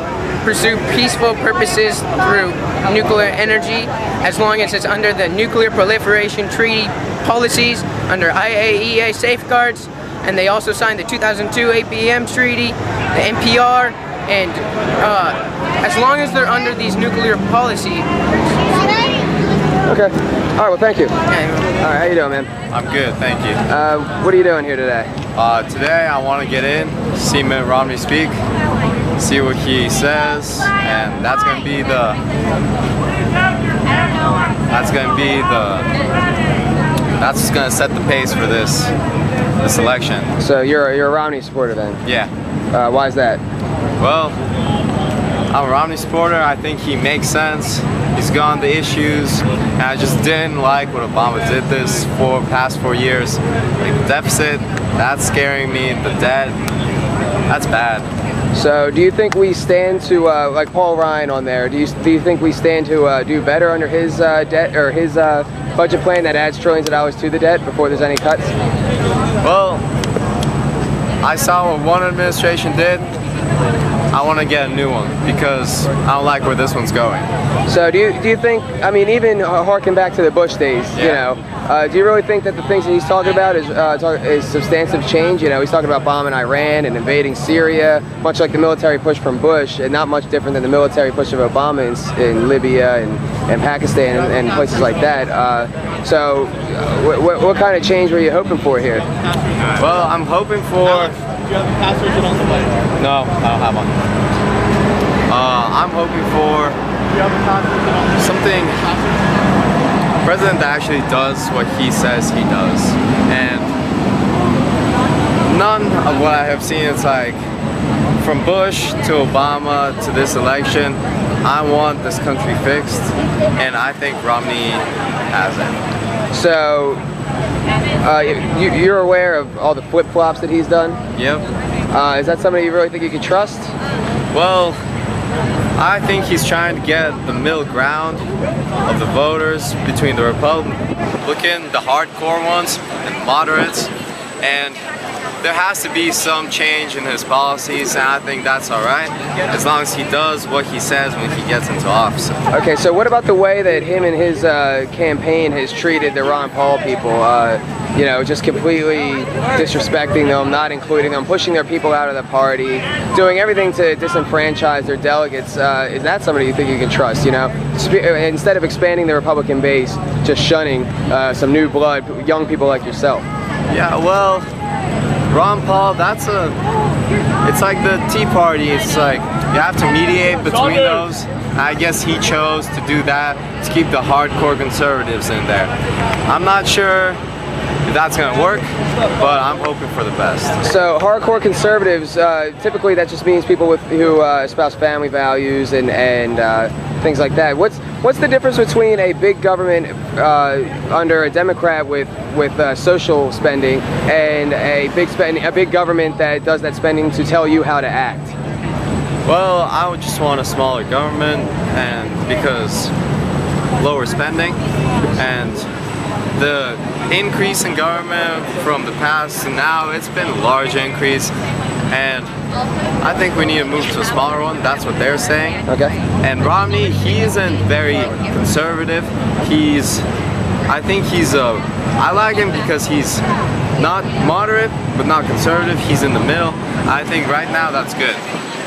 pursue peaceful purposes through nuclear energy, as long as it's under the Nuclear Proliferation Treaty policies, under IAEA safeguards, and they also signed the 2002 APM Treaty, the NPR, and as long as they're under these nuclear policy. Okay. All right. Well, thank you. All right. How you doing, man? I'm good, thank you. What are you doing here today? Today I want to get in, see Mitt Romney speak, see what he says, and that's going to be the that's going to set the pace for this election. So you're a Romney supporter then? Yeah. Why is that? Well, I'm a Romney supporter. I think he makes sense. He's gone the issues, and I just didn't like what Obama did this for past 4 years. Like the deficit, that's scaring me. The debt, that's bad. So do you think we stand to, like Paul Ryan on there, do you think we stand to do better under his debt or his budget plan that adds trillions of dollars to the debt before there's any cuts? Well, I saw what one administration did. I want to get a new one because I don't like where this one's going. So do you think, I mean, even harking back to the Bush days, you know, do you really think that the things that he's talking about is substantive change? You know, he's talking about bombing Iran and invading Syria, much like the military push from Bush, and not much different than the military push of Obama in Libya and Pakistan and places like that. So what kind of change were you hoping for here? Well, I'm hoping for... Do you have the passwords on the way? No, I don't have one. I'm hoping for something, a president that actually does what he says he does. And none of what I have seen, it's like, from Bush to Obama to this election, I want this country fixed, and I think Romney has it. So, you're aware of all the flip-flops that he's done? Yep. Is that somebody you really think you can trust? Well, I think he's trying to get the middle ground of the voters between the Republican, the hardcore ones, and the moderates, and there has to be some change in his policies, and I think that's alright, as long as he does what he says when he gets into office. Okay, so what about the way that him and his campaign has treated the Ron Paul people? You know, just completely disrespecting them, not including them, pushing their people out of the party, doing everything to disenfranchise their delegates. Is that somebody you think you can trust, you know? Instead of expanding the Republican base, just shunning some new blood, young people like yourself. Yeah, well, Ron Paul, it's like the Tea Party. It's like you have to mediate between those. I guess he chose to do that to keep the hardcore conservatives in there. I'm not sure if that's going to work, but I'm hoping for the best. So hardcore conservatives, typically that just means people who espouse family values and things like that. What's the difference between a big government under a Democrat with social spending and a big government that does that spending to tell you how to act? Well, I would just want a smaller government, and because lower spending, and the increase in government from the past to now, it's been a large increase, and I think we need to move to a smaller one. That's what they're saying. Okay. And Romney, he isn't very conservative. I like him because he's not moderate, but not conservative. He's in the middle. I think right now that's good.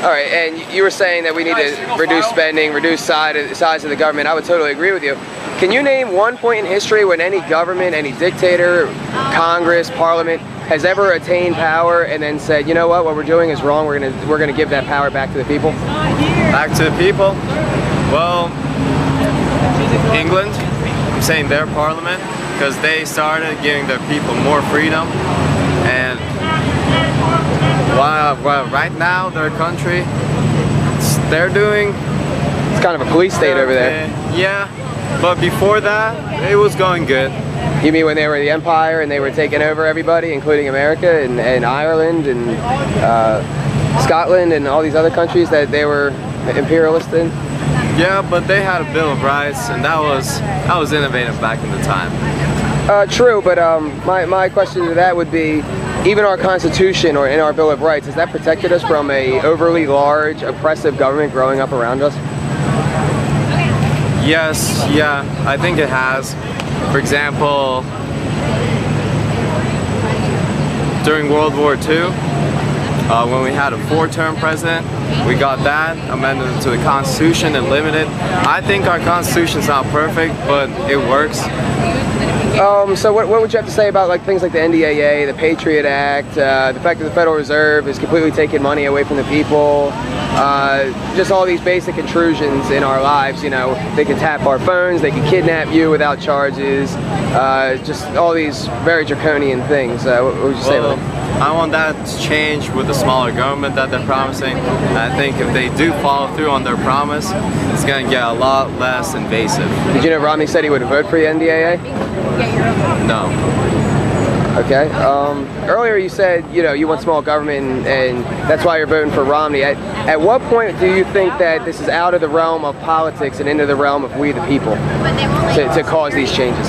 All right, and you were saying that we need to reduce spending, reduce size of the government. I would totally agree with you. Can you name one point in history when any government, any dictator, Congress, Parliament has ever attained power and then said, you know what we're doing is wrong, we're gonna give that power back to the people? Back to the people? Well, England, I'm saying their parliament, because they started giving their people more freedom, and while right now their country, they're doing... It's kind of a police state over there. Yeah, but before that, it was going good. You mean when they were the empire and they were taking over everybody, including America and Ireland and Scotland and all these other countries that they were imperialist in? Yeah, but they had a Bill of Rights, and that was innovative back in the time. True, but my question to that would be, even our Constitution or in our Bill of Rights, has that protected us from a overly large, oppressive government growing up around us? Yes, yeah, I think it has. For example, during World War II, when we had a 4-term president. We got that amended into the Constitution and limited. I think our Constitution's not perfect, but it works. So what would you have to say about like things like the NDAA, the Patriot Act, the fact that the Federal Reserve is completely taking money away from the people, just all these basic intrusions in our lives? You know, they can tap our phones, they can kidnap you without charges, just all these very draconian things. What would you say about that? I want that to change with the smaller government that they're promising. And I think if they do follow through on their promise, it's going to get a lot less invasive. Did you know Romney said he would vote for the NDAA? No. Okay. Earlier you said, you know, you want small government and that's why you're voting for Romney. At what point do you think that this is out of the realm of politics and into the realm of we the people to cause these changes?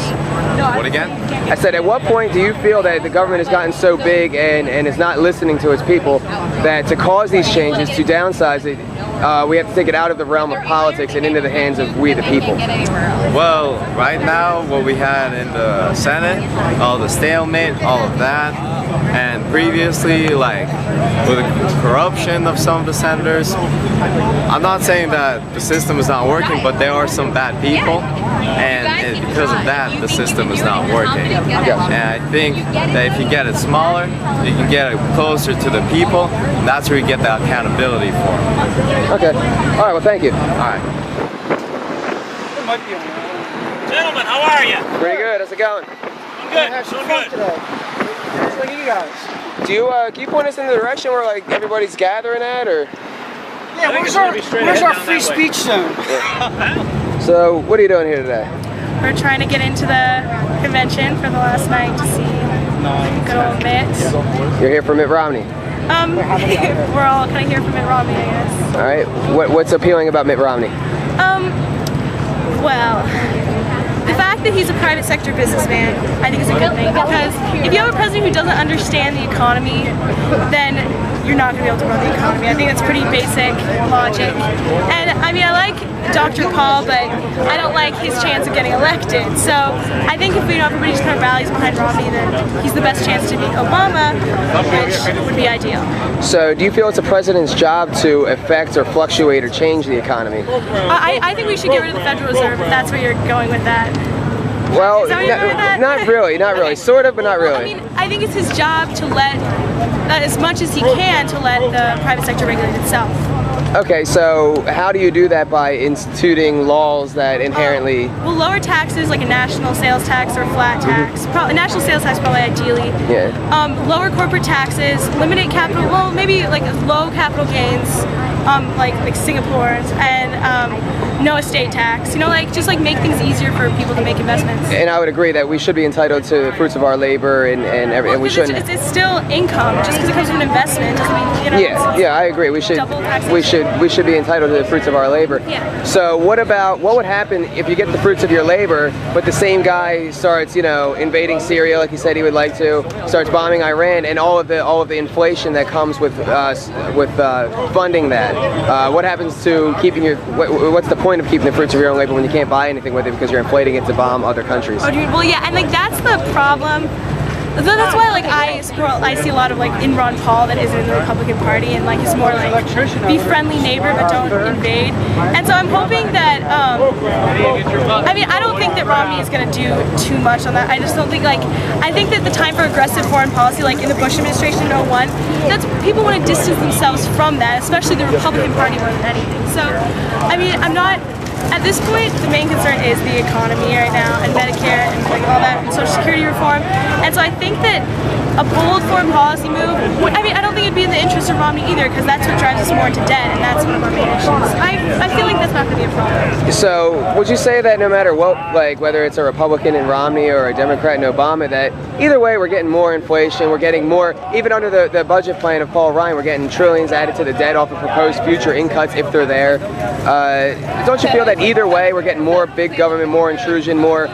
What again? I said, at what point do you feel that the government has gotten so big and is not listening to its people that to cause these changes, to downsize it, we have to take it out of the realm of politics and into the hands of we the people? Well, right now, what we had in the Senate, all the stalemate, all of that, and previously, like, with the corruption of some of the senators, I'm not saying that the system is not working, but there are some bad people, and because of that, the system is not working. And I think that if you get it smaller, you can get it closer to the people, and that's where you get that accountability for. Okay. All right, well, thank you. All right. Gentlemen, how are you? Pretty good. How's it going? Good. So good. Just like you guys. Do you, can you point us in the direction where, like, everybody's gathering at, or? Yeah, where's our free speech zone? So, what are you doing here today? We're trying to get into the convention for the last night to see good old Mitt. You're here for Mitt Romney. We're all kind of here for Mitt Romney, I guess. All right. What's appealing about Mitt Romney? Well, the fact that he's a private sector businessman, I think is a good thing, because if you have a president who doesn't understand the economy, then you're not going to be able to run the economy. I think that's pretty basic logic. And I mean, I like Dr. Paul, but I don't like his chance of getting elected. So I think if everybody just kind of rallies behind Romney, then he's the best chance to beat Obama, which would be ideal. So do you feel it's a president's job to affect or fluctuate or change the economy? I think we should get rid of the Federal Reserve, if that's where you're going with that. Well, Is that where you're going with that? not really. Sort of, but not really. I mean, I think it's his job to let, as much as he can, to let the private sector regulate itself. Okay, so how do you do that? By instituting laws that inherently... Well, lower taxes, like a national sales tax or a flat tax. A national sales tax, probably ideally. Yeah. Lower corporate taxes, limited capital, well, maybe like low capital gains, like Singapore's, and no estate tax. You know, like just like make things easier for people to make investments. And I would agree that we should be entitled to the fruits of our labor, and we shouldn't... It's still income. Just because it comes from an investment doesn't mean, you know... Yeah, I agree. We should be entitled to the fruits of our labor. Yeah. So what would happen if you get the fruits of your labor, but the same guy starts, you know, invading Syria like he said he would like to, starts bombing Iran, and all of the inflation that comes with funding that? What happens to keeping your? What's the point of keeping the fruits of your own labor when you can't buy anything with it because you're inflating it to bomb other countries? Oh, dude, well, yeah, and like that's the problem. That's why, like, I see a lot of, like, in Ron Paul that isn't in the Republican Party, and, like, he's more, like, be friendly neighbor but don't invade. And so I'm hoping that, I mean, I don't think that Romney is going to do too much on that. I just don't think, like, I think that the time for aggressive foreign policy, like in the Bush administration in 2001, that's, people want to distance themselves from that, especially the Republican Party more than anything. So, I mean, I'm not... At this point, the main concern is the economy right now, and Medicare, and like all that, and Social Security reform. And so I think that a bold foreign policy move, I mean, I don't think it'd be in the interest of Romney either, because that's what drives us more into debt, and that's one of our main issues. I feel like that's not going to be a problem. So, would you say that no matter what, like whether it's a Republican in Romney or a Democrat in Obama, that either way we're getting more inflation, we're getting more, even under the budget plan of Paul Ryan, we're getting trillions added to the debt off of proposed future in cuts if they're there. Don't you feel that either way we're getting more big government, more intrusion, more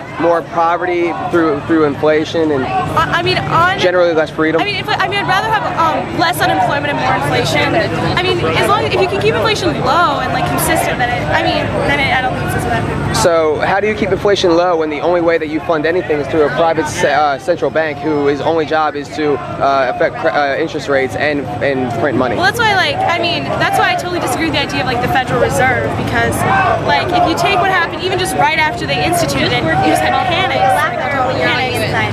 poverty through inflation? And I mean, on Generally less freedom? I mean, I'd rather have less unemployment and more inflation. I mean, as long as if you can keep inflation low and like consistent, then I don't think it's as bad. So how do you keep inflation low when the only way that you fund anything is through a private central bank whose only job is to affect interest rates and print money? Well, that's why that's why I totally disagree with the idea of like the Federal Reserve, because like if you take what happened even just right after they instituted it, you just had panics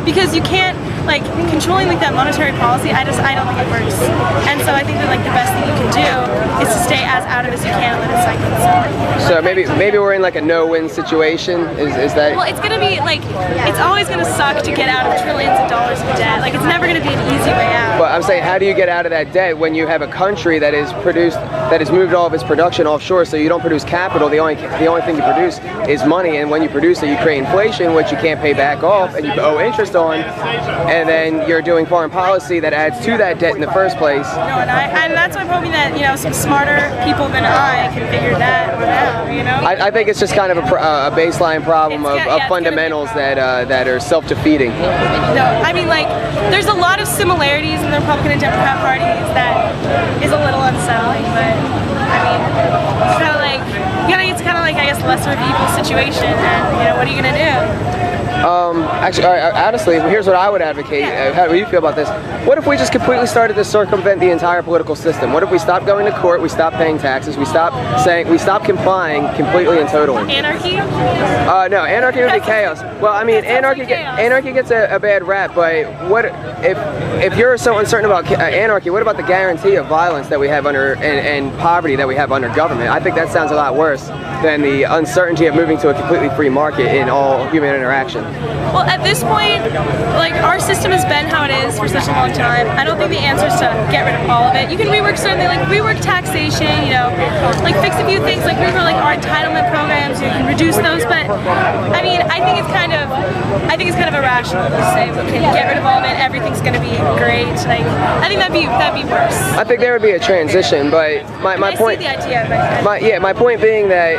because you can't like controlling like that monetary policy. I don't think it works, and so I think that like the best thing you can do is to stay as out of it as you can and let it cycle itself. So maybe we're in like a no-win situation. Is that? Well, it's gonna be like it's always gonna suck to get out of trillions of dollars of debt. Like it's never gonna be an easy way out. But I'm saying, how do you get out of that debt when you have a country that has moved all of its production offshore? So you don't produce capital. The only thing you produce is money, and when you produce it, you create inflation, which you can't pay back off, and you owe interest on, and then you're doing foreign policy that adds to that debt in the first place. No, and that's why I'm hoping that some smarter people than I can figure that one out. I think it's just kind of a baseline problem of fundamentals that are self-defeating. No, I mean like there's a lot of similarities in the Republican and Democrat parties that is a little unsettling, but I mean it's kind of like I guess lesser of evil situation, and what are you gonna do? Actually, honestly, here's what I would advocate. How do you feel about this? What if we just completely started to circumvent the entire political system? What if we stopped going to court, we stopped paying taxes, we stopped complying completely and totally? Anarchy? No, anarchy would be chaos. Well, I mean, anarchy gets a bad rap, but what if you're so uncertain about anarchy, what about the guarantee of violence that we have under and poverty that we have under government? I think that sounds a lot worse than the uncertainty of moving to a completely free market in all human interaction. Well, at this point, like our system has been how it is for such a long time. I don't think the answer is to get rid of all of it. You can rework certainly, like rework taxation, like fix a few things, like rework like our entitlement programs. You can reduce those, but I mean, I think it's kind of irrational to say we can get rid of all of it. Everything's going to be great. Like I think that'd be worse. I think there would be a transition, but my point. I see the idea, my point being that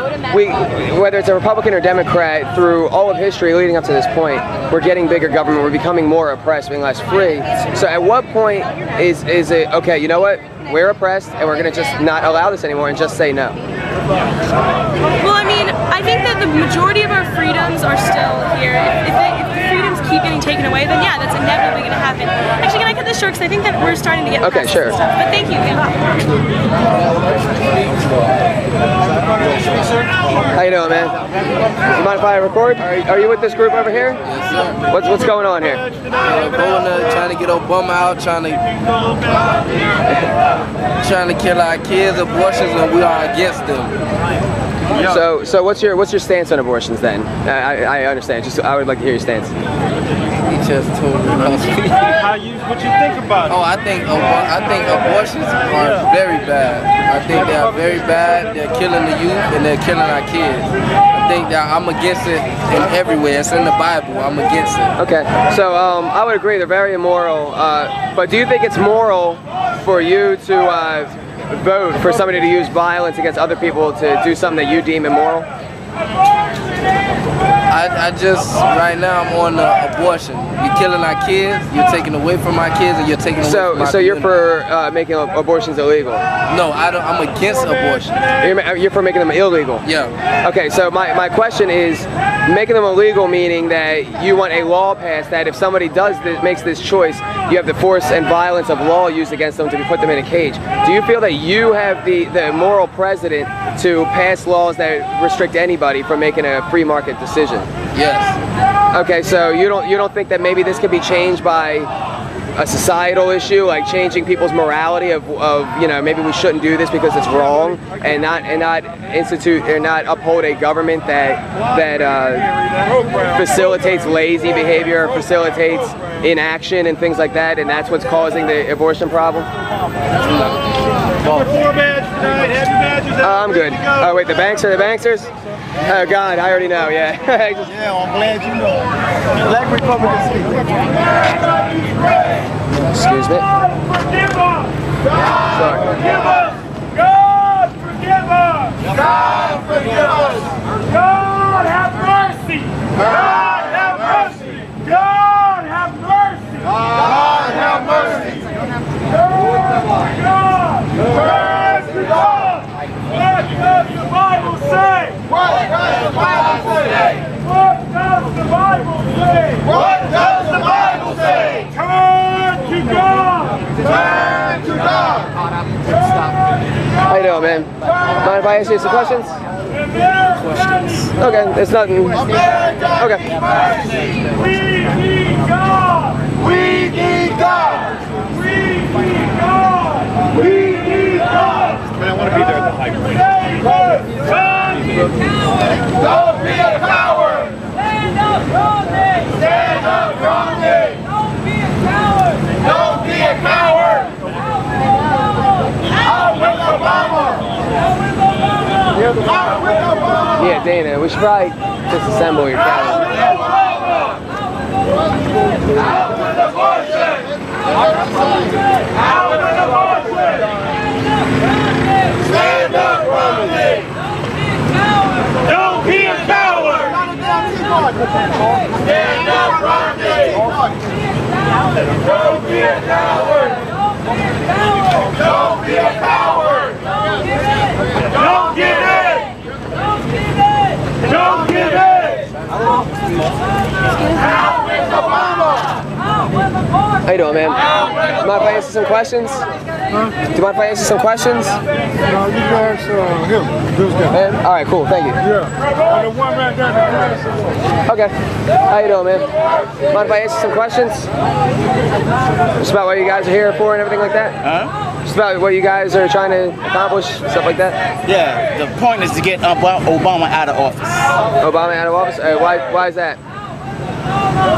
whether it's a Republican or Democrat, through all of history leading up to this point, we're getting bigger government, we're becoming more oppressed, being less free. So at what point is it, okay, you know what, we're oppressed and we're going to just not allow this anymore and just say no? Well, I mean, I think that the majority of our freedoms are still here. If the freedoms keep getting taken away, then yeah, that's inevitably going to happen. Actually, can I cut this short? Because I think that we're starting to get okay, sure. Stuff. But thank you. How you doing, man? You mind if I record? Are you with this group over here? Yes, sir. What's going on here? Trying to get Obama out, trying to kill our kids, abortions, and we are against them. So what's your stance on abortions then? I understand. I would like to hear your stance. He just told me. What you think about it? Oh, I think abortions are very bad. I think they are very bad. They're killing the youth and they're killing our kids. I think that I'm against it in everywhere. It's in the Bible. I'm against it. Okay, so I would agree they're very immoral. But do you think it's moral for you to vote for somebody to use violence against other people to do something that you deem immoral? I just, right now, I'm on abortion. You're killing our kids, you're taking away from our kids, and you're taking away from our So you're for making abortions illegal? No, I'm against abortion. You're for making them illegal? Yeah. Okay, so my question is, making them illegal meaning that you want a law passed that if somebody makes this choice, you have the force and violence of law used against them to put them in a cage. Do you feel that you have the moral precedent to pass laws that restrict anybody from making a free market decision? Yes. Okay, so you don't think that maybe this could be changed by a societal issue, like changing people's morality of maybe we shouldn't do this because it's wrong, and not uphold a government that facilitates lazy behavior, facilitates inaction and things like that, and that's what's causing the abortion problem? I'm good. Oh wait, the banksters? Oh God, I already know. Yeah. Yeah, I'm glad you know. Black Republicans. Excuse me. God forgive us. God forgive us. God forgive us. God have mercy. God have mercy. God have mercy. doing, man? Mind if I ask you some questions? Questions. Okay, there's nothing. Okay. We need God! We need God! We need God! We need God! I want to be there at the high point. Don't be a coward! Stand up, Romney! Stand up, Romney! Don't be a coward! Don't be a coward! Out with Obama! Out with Obama! Out with Obama! Yeah, Dana, we should probably disassemble your camera. Out with abortion! Out with abortion! Stand up, Romney! Don't be a coward! Stand up, Romney! Don't be a coward! Don't be a coward! Don't give in! Don't give in! Out with Obama! How you doing, man? Do you mind if I answer some questions? Do you mind if I answer some questions? No, you guys, him. This guy. Man? All right, cool. Thank you. Yeah. The one right down the Okay. How you doing, man? Mind if I answer some questions? Just about what you guys are here for and everything like that? Huh? Just about what you guys are trying to accomplish, stuff like that? Yeah, the point is to get Obama out of office. Obama out of office? Why is that?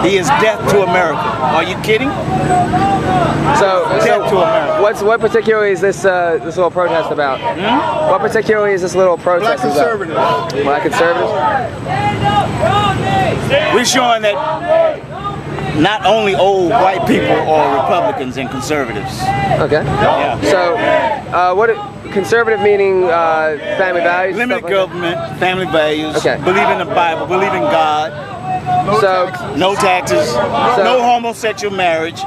He is death to America. Are you kidding? Death to America. What particularly is this this little protest about? Hmm? What particularly is this little protest Black conservatives. about? Black conservatives? We're showing that not only old white people are Republicans and conservatives. Okay. Yeah. So, what conservative meaning family values? Limited stuff like government, family values, Okay. believe in the Bible, believe in God. No taxes, no homosexual marriage.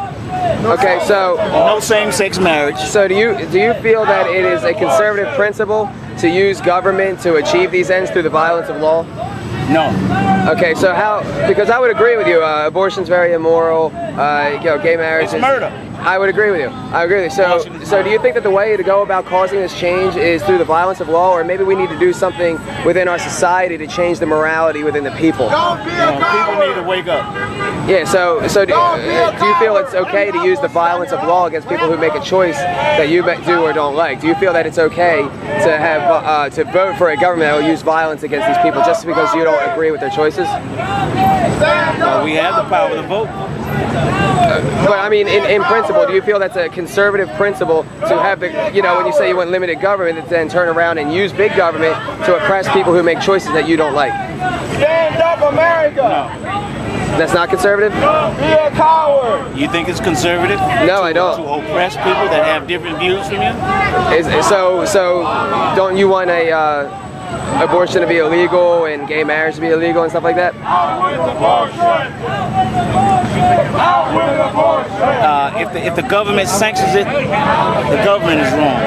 Okay, so no same-sex marriage. So do you feel that it is a conservative principle to use government to achieve these ends through the violence of law? No. Okay, so how? Because I would agree with you. Abortion's very immoral. Gay marriage. It's murder. I would agree with you. I agree with you. So do you think that the way to go about causing this change is through the violence of law, or maybe we need to do something within our society to change the morality within the people? People need to wake up. Yeah. So do you feel it's okay to use the violence of law against people who make a choice that you do or don't like? Do you feel that it's okay to have to vote for a government that will use violence against these people just because you don't agree with their choices? Well, we have the power to vote. But I mean, in principle, do you feel that's a conservative principle to have the, when you say you want limited government, to then turn around and use big government to oppress people who make choices that you don't like? Stand up, America! That's not conservative? Don't be a coward! You think it's conservative? No, I don't. To oppress people that have different views from you? So don't you want abortion to be illegal and gay marriage to be illegal and stuff like that? If the government sanctions it, the government is wrong,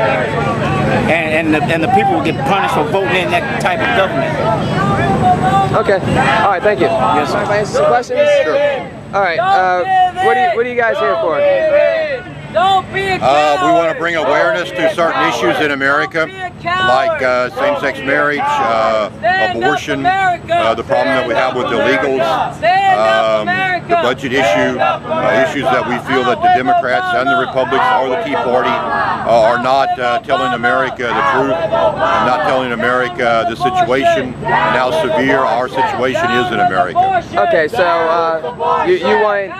and the people will get punished for voting in that type of government. Okay. All right. Thank you. Yes, sir. Can I answer some questions? Sure. All right. What are you guys here for? Don't be a coward. We want to bring awareness to certain issues in America, like same-sex marriage, abortion, the problem that we have with illegals, the budget issue, issues that we feel that the Democrats and the Republicans or the Tea Party are not telling America the truth, and not telling America the situation and how severe our situation is in America. Okay, so you want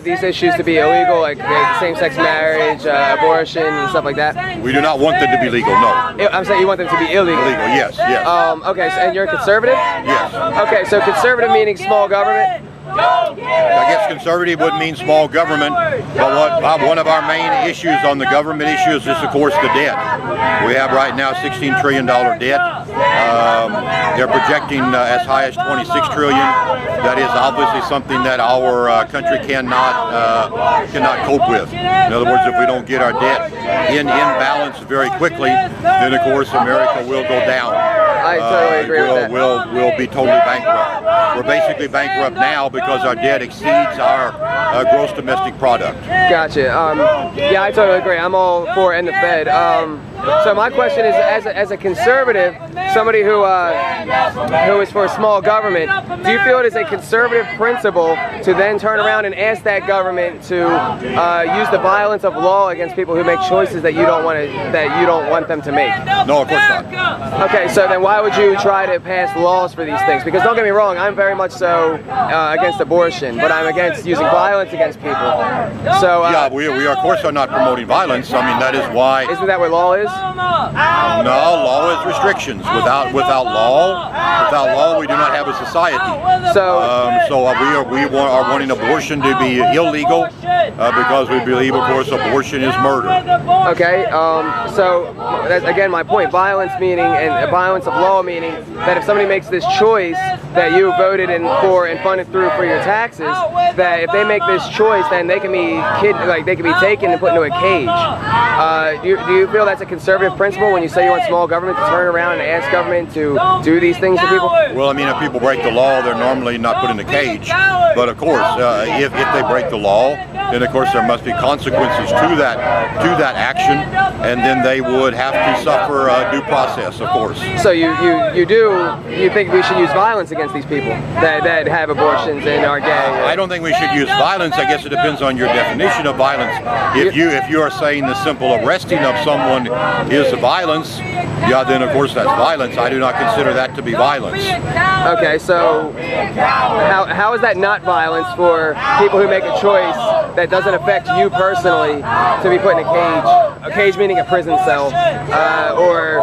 these issues to be illegal, like same-sex marriage, abortion, and stuff like that? We do not want them to be legal, no. I'm saying you want them to be illegal? Illegal, yes, yes. Okay, and you're a conservative? Yes. Okay, so conservative meaning small government? I guess conservative would mean small government, but one of our main issues on the government issues is, of course, the debt. We have right now $16 trillion debt. They're projecting as high as $26 trillion. That is obviously something that our country cannot cope with. In other words, if we don't get our debt in balance very quickly, then of course America will go down. I totally agree with that. We'll be totally bankrupt. We're basically bankrupt now because our debt exceeds our gross domestic product. Gotcha. Yeah, I totally agree. I'm all for end the Fed. So my question is, as a conservative, somebody who is for small government, do you feel it is a conservative principle to then turn around and ask that government to use the violence of law against people who make choices that you don't want them to make? No, of course not. Okay, so then why would you try to pass laws for these things? Because don't get me wrong, I'm very much so against abortion, but I'm against using violence against people. So yeah, we of course are not promoting violence. I mean, that is why. Isn't that what law is? No, law is restrictions. Without law, we do not have a society. So we are wanting abortion to be illegal because we believe, of course, abortion is murder. Okay, so that's again my point. Violence meaning, and violence of law meaning that if somebody makes this choice that you voted for and funded through for your taxes, that if they make this choice, then they can be taken and put into a cage. Do you feel that's a conservative principle when you say you want small government to turn around and ask government to do these things to people? Well, I mean, if people break the law, they're normally not put in a cage. But of course, if they break the law, then of course there must be consequences to that action, and then they would have to suffer due process, of course. So you think we should use violence against these people that have abortions and are gay? I don't think we should use violence. I guess it depends on your definition of violence. If you are saying the simple arresting of someone is violence, yeah, then of course that's violence. I do not consider that to be violence. Okay, so how is that not violence for people who make a choice that doesn't affect you personally to be put in a cage? A cage meaning a prison cell, or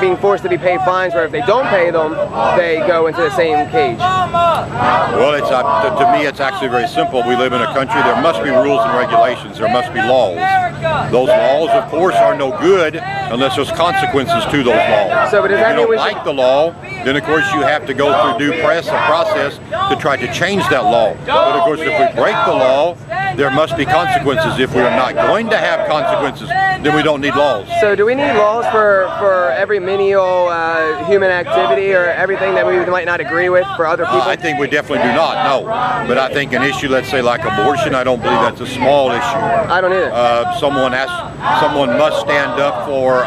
being forced to be paid fines where if they don't pay them, they go into the same cage. Well, to me it's actually very simple. We live in a country, there must be rules and regulations, there must be laws. Those laws, of course, are no good unless there's consequences to those laws. So, but does that if you don't like the law, then of course you have to go through due process to try to change that law. But of course, if we break the law, there must be consequences. If we are not going to have consequences, then we don't need laws. So do we need laws for every menial human activity or everything that we might not agree with for other people? I think we definitely do not, no. But I think an issue, let's say like abortion, I don't believe that's a small issue. I don't either. Someone must stand up for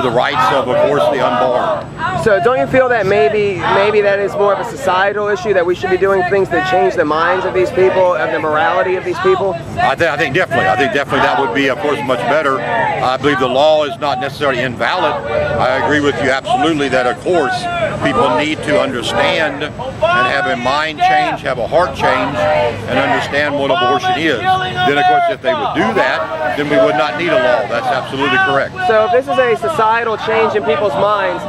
the rights of course, the unborn. So don't you feel that maybe that is more of a societal issue, that we should be doing things to change the minds of these people, of the morality of these people? I think definitely. I think definitely that would be, of course, much better. I believe the law is not necessarily invalid. I agree with you absolutely that, of course, people need to understand and have a mind change, have a heart change, and understand what abortion is. Then, of course, if they would do that, then we would not need a law. That's absolutely correct. So if this is a societal change in people's minds,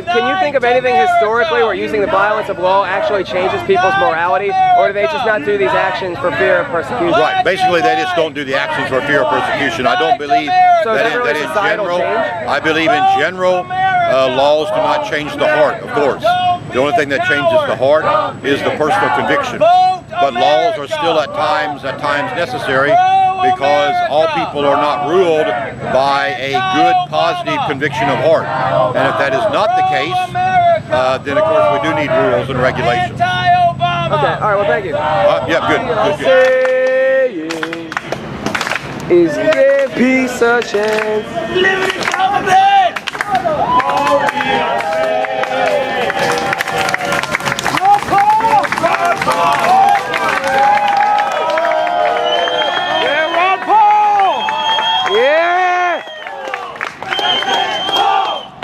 can you think of anything historically where using the violence of law actually changes people's morality, or do they just not do these actions for fear of persecution? Right. Basically, they just don't do the actions for fear of persecution. I don't believe that in general. I believe in general, laws do not change the heart, of course. The only thing that changes the heart is the personal conviction. But laws are still at times necessary, because all people are not ruled by a good, positive conviction of heart. And if that is not the case, then of course we do need rules and regulations. Okay, all right, well thank you. Yeah, good. Is there peace a chance? Liberty government! Oh, yeah.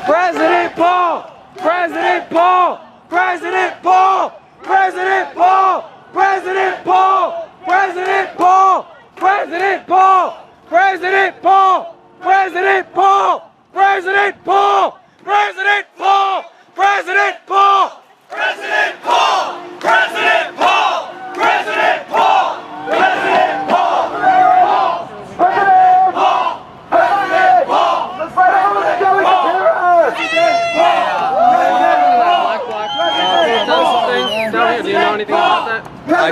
President Paul! President Paul! President Paul! President Paul! President Paul! President Paul! President Paul! President Paul! President Paul! President Paul! President Paul! President Paul! President Paul! President Paul! President Paul! President Paul! Do you know anything about that? I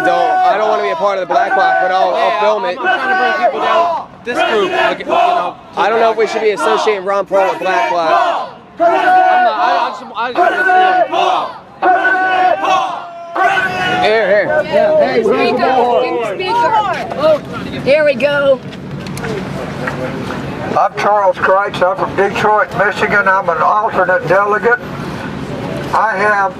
don't want to be a part of the Black Bloc, but I'll film it. I'm trying to bring people down this group, like, you know. I don't know if we should be associating Ron Paul with Black Bloc. Here. Here we go. I'm Charles Kreitz. I'm from Detroit, Michigan. I'm an alternate delegate. I have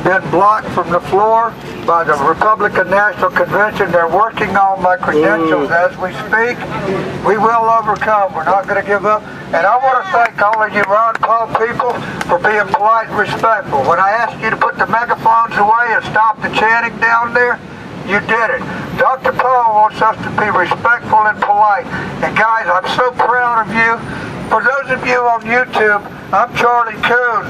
been blocked from the floor by the Republican National Convention. They're working on my credentials as we speak. We will overcome. We're not going to give up. And I want to thank all of you Ron Paul people for being polite and respectful. When I asked you to put the megaphones away and stop the chanting down there, you did it. Dr. Paul wants us to be respectful and polite. And guys, I'm so proud of you. For those of you on YouTube, I'm Charlie Coon.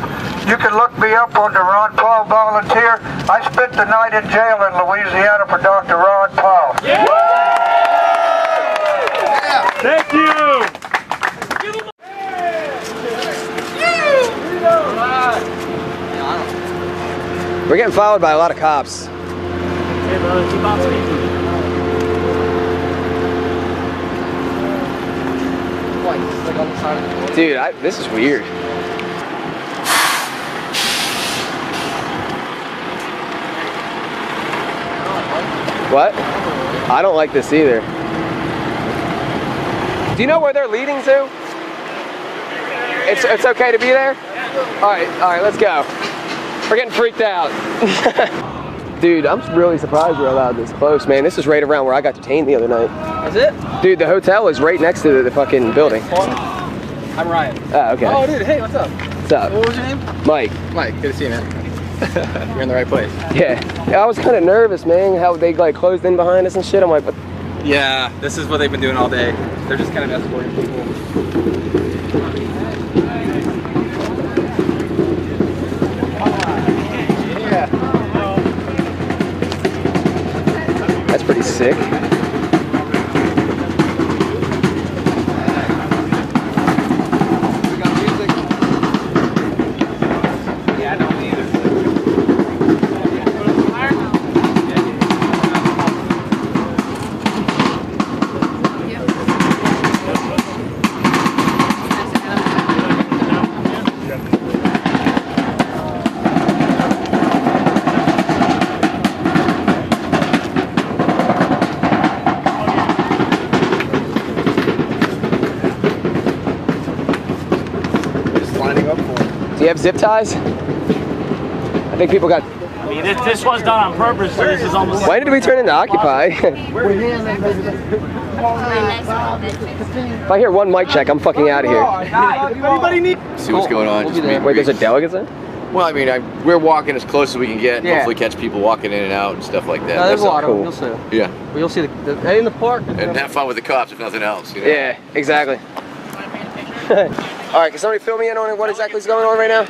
You can look me up on the Ron Paul Volunteer. I spent the night in jail in Louisiana for Dr. Ron Paul. Yeah. Thank you. We're getting followed by a lot of cops. Hey, brother, keep on speaking. Dude, this is weird. What? I don't like this either. Do you know where they're leading to? It's okay to be there? All right, let's go. We're getting freaked out. Dude, I'm really surprised we're allowed this close, man. This is right around where I got detained the other night. Is it? Dude, the hotel is right next to the fucking building. I'm Ryan. Oh, okay. Oh, dude, hey, what's up? What's up? What was your name? Mike. Mike, good to see you, man. You're in the right place. Yeah. I was kind of nervous, man, how they like closed in behind us and shit. I'm like, what? Yeah, this is what they've been doing all day. They're just kind of escorting people. That's pretty sick. Do you have zip ties? I think people got... I mean, this was done on purpose, so this is almost... Why did we turn into Occupy? If I hear one mic check, I'm fucking out of here. Anybody need... See what's going on. Just Wait, there's a delegate there? Well, I mean, we're walking as close as we can get. And hopefully catch people walking in and out and stuff like that. No, there's a lot of them. Cool. You'll see them. Yeah. Well, you'll see in the park. And have fun with the cops, if nothing else. You know? Yeah, exactly. All right, can somebody fill me in on what exactly is going on right now?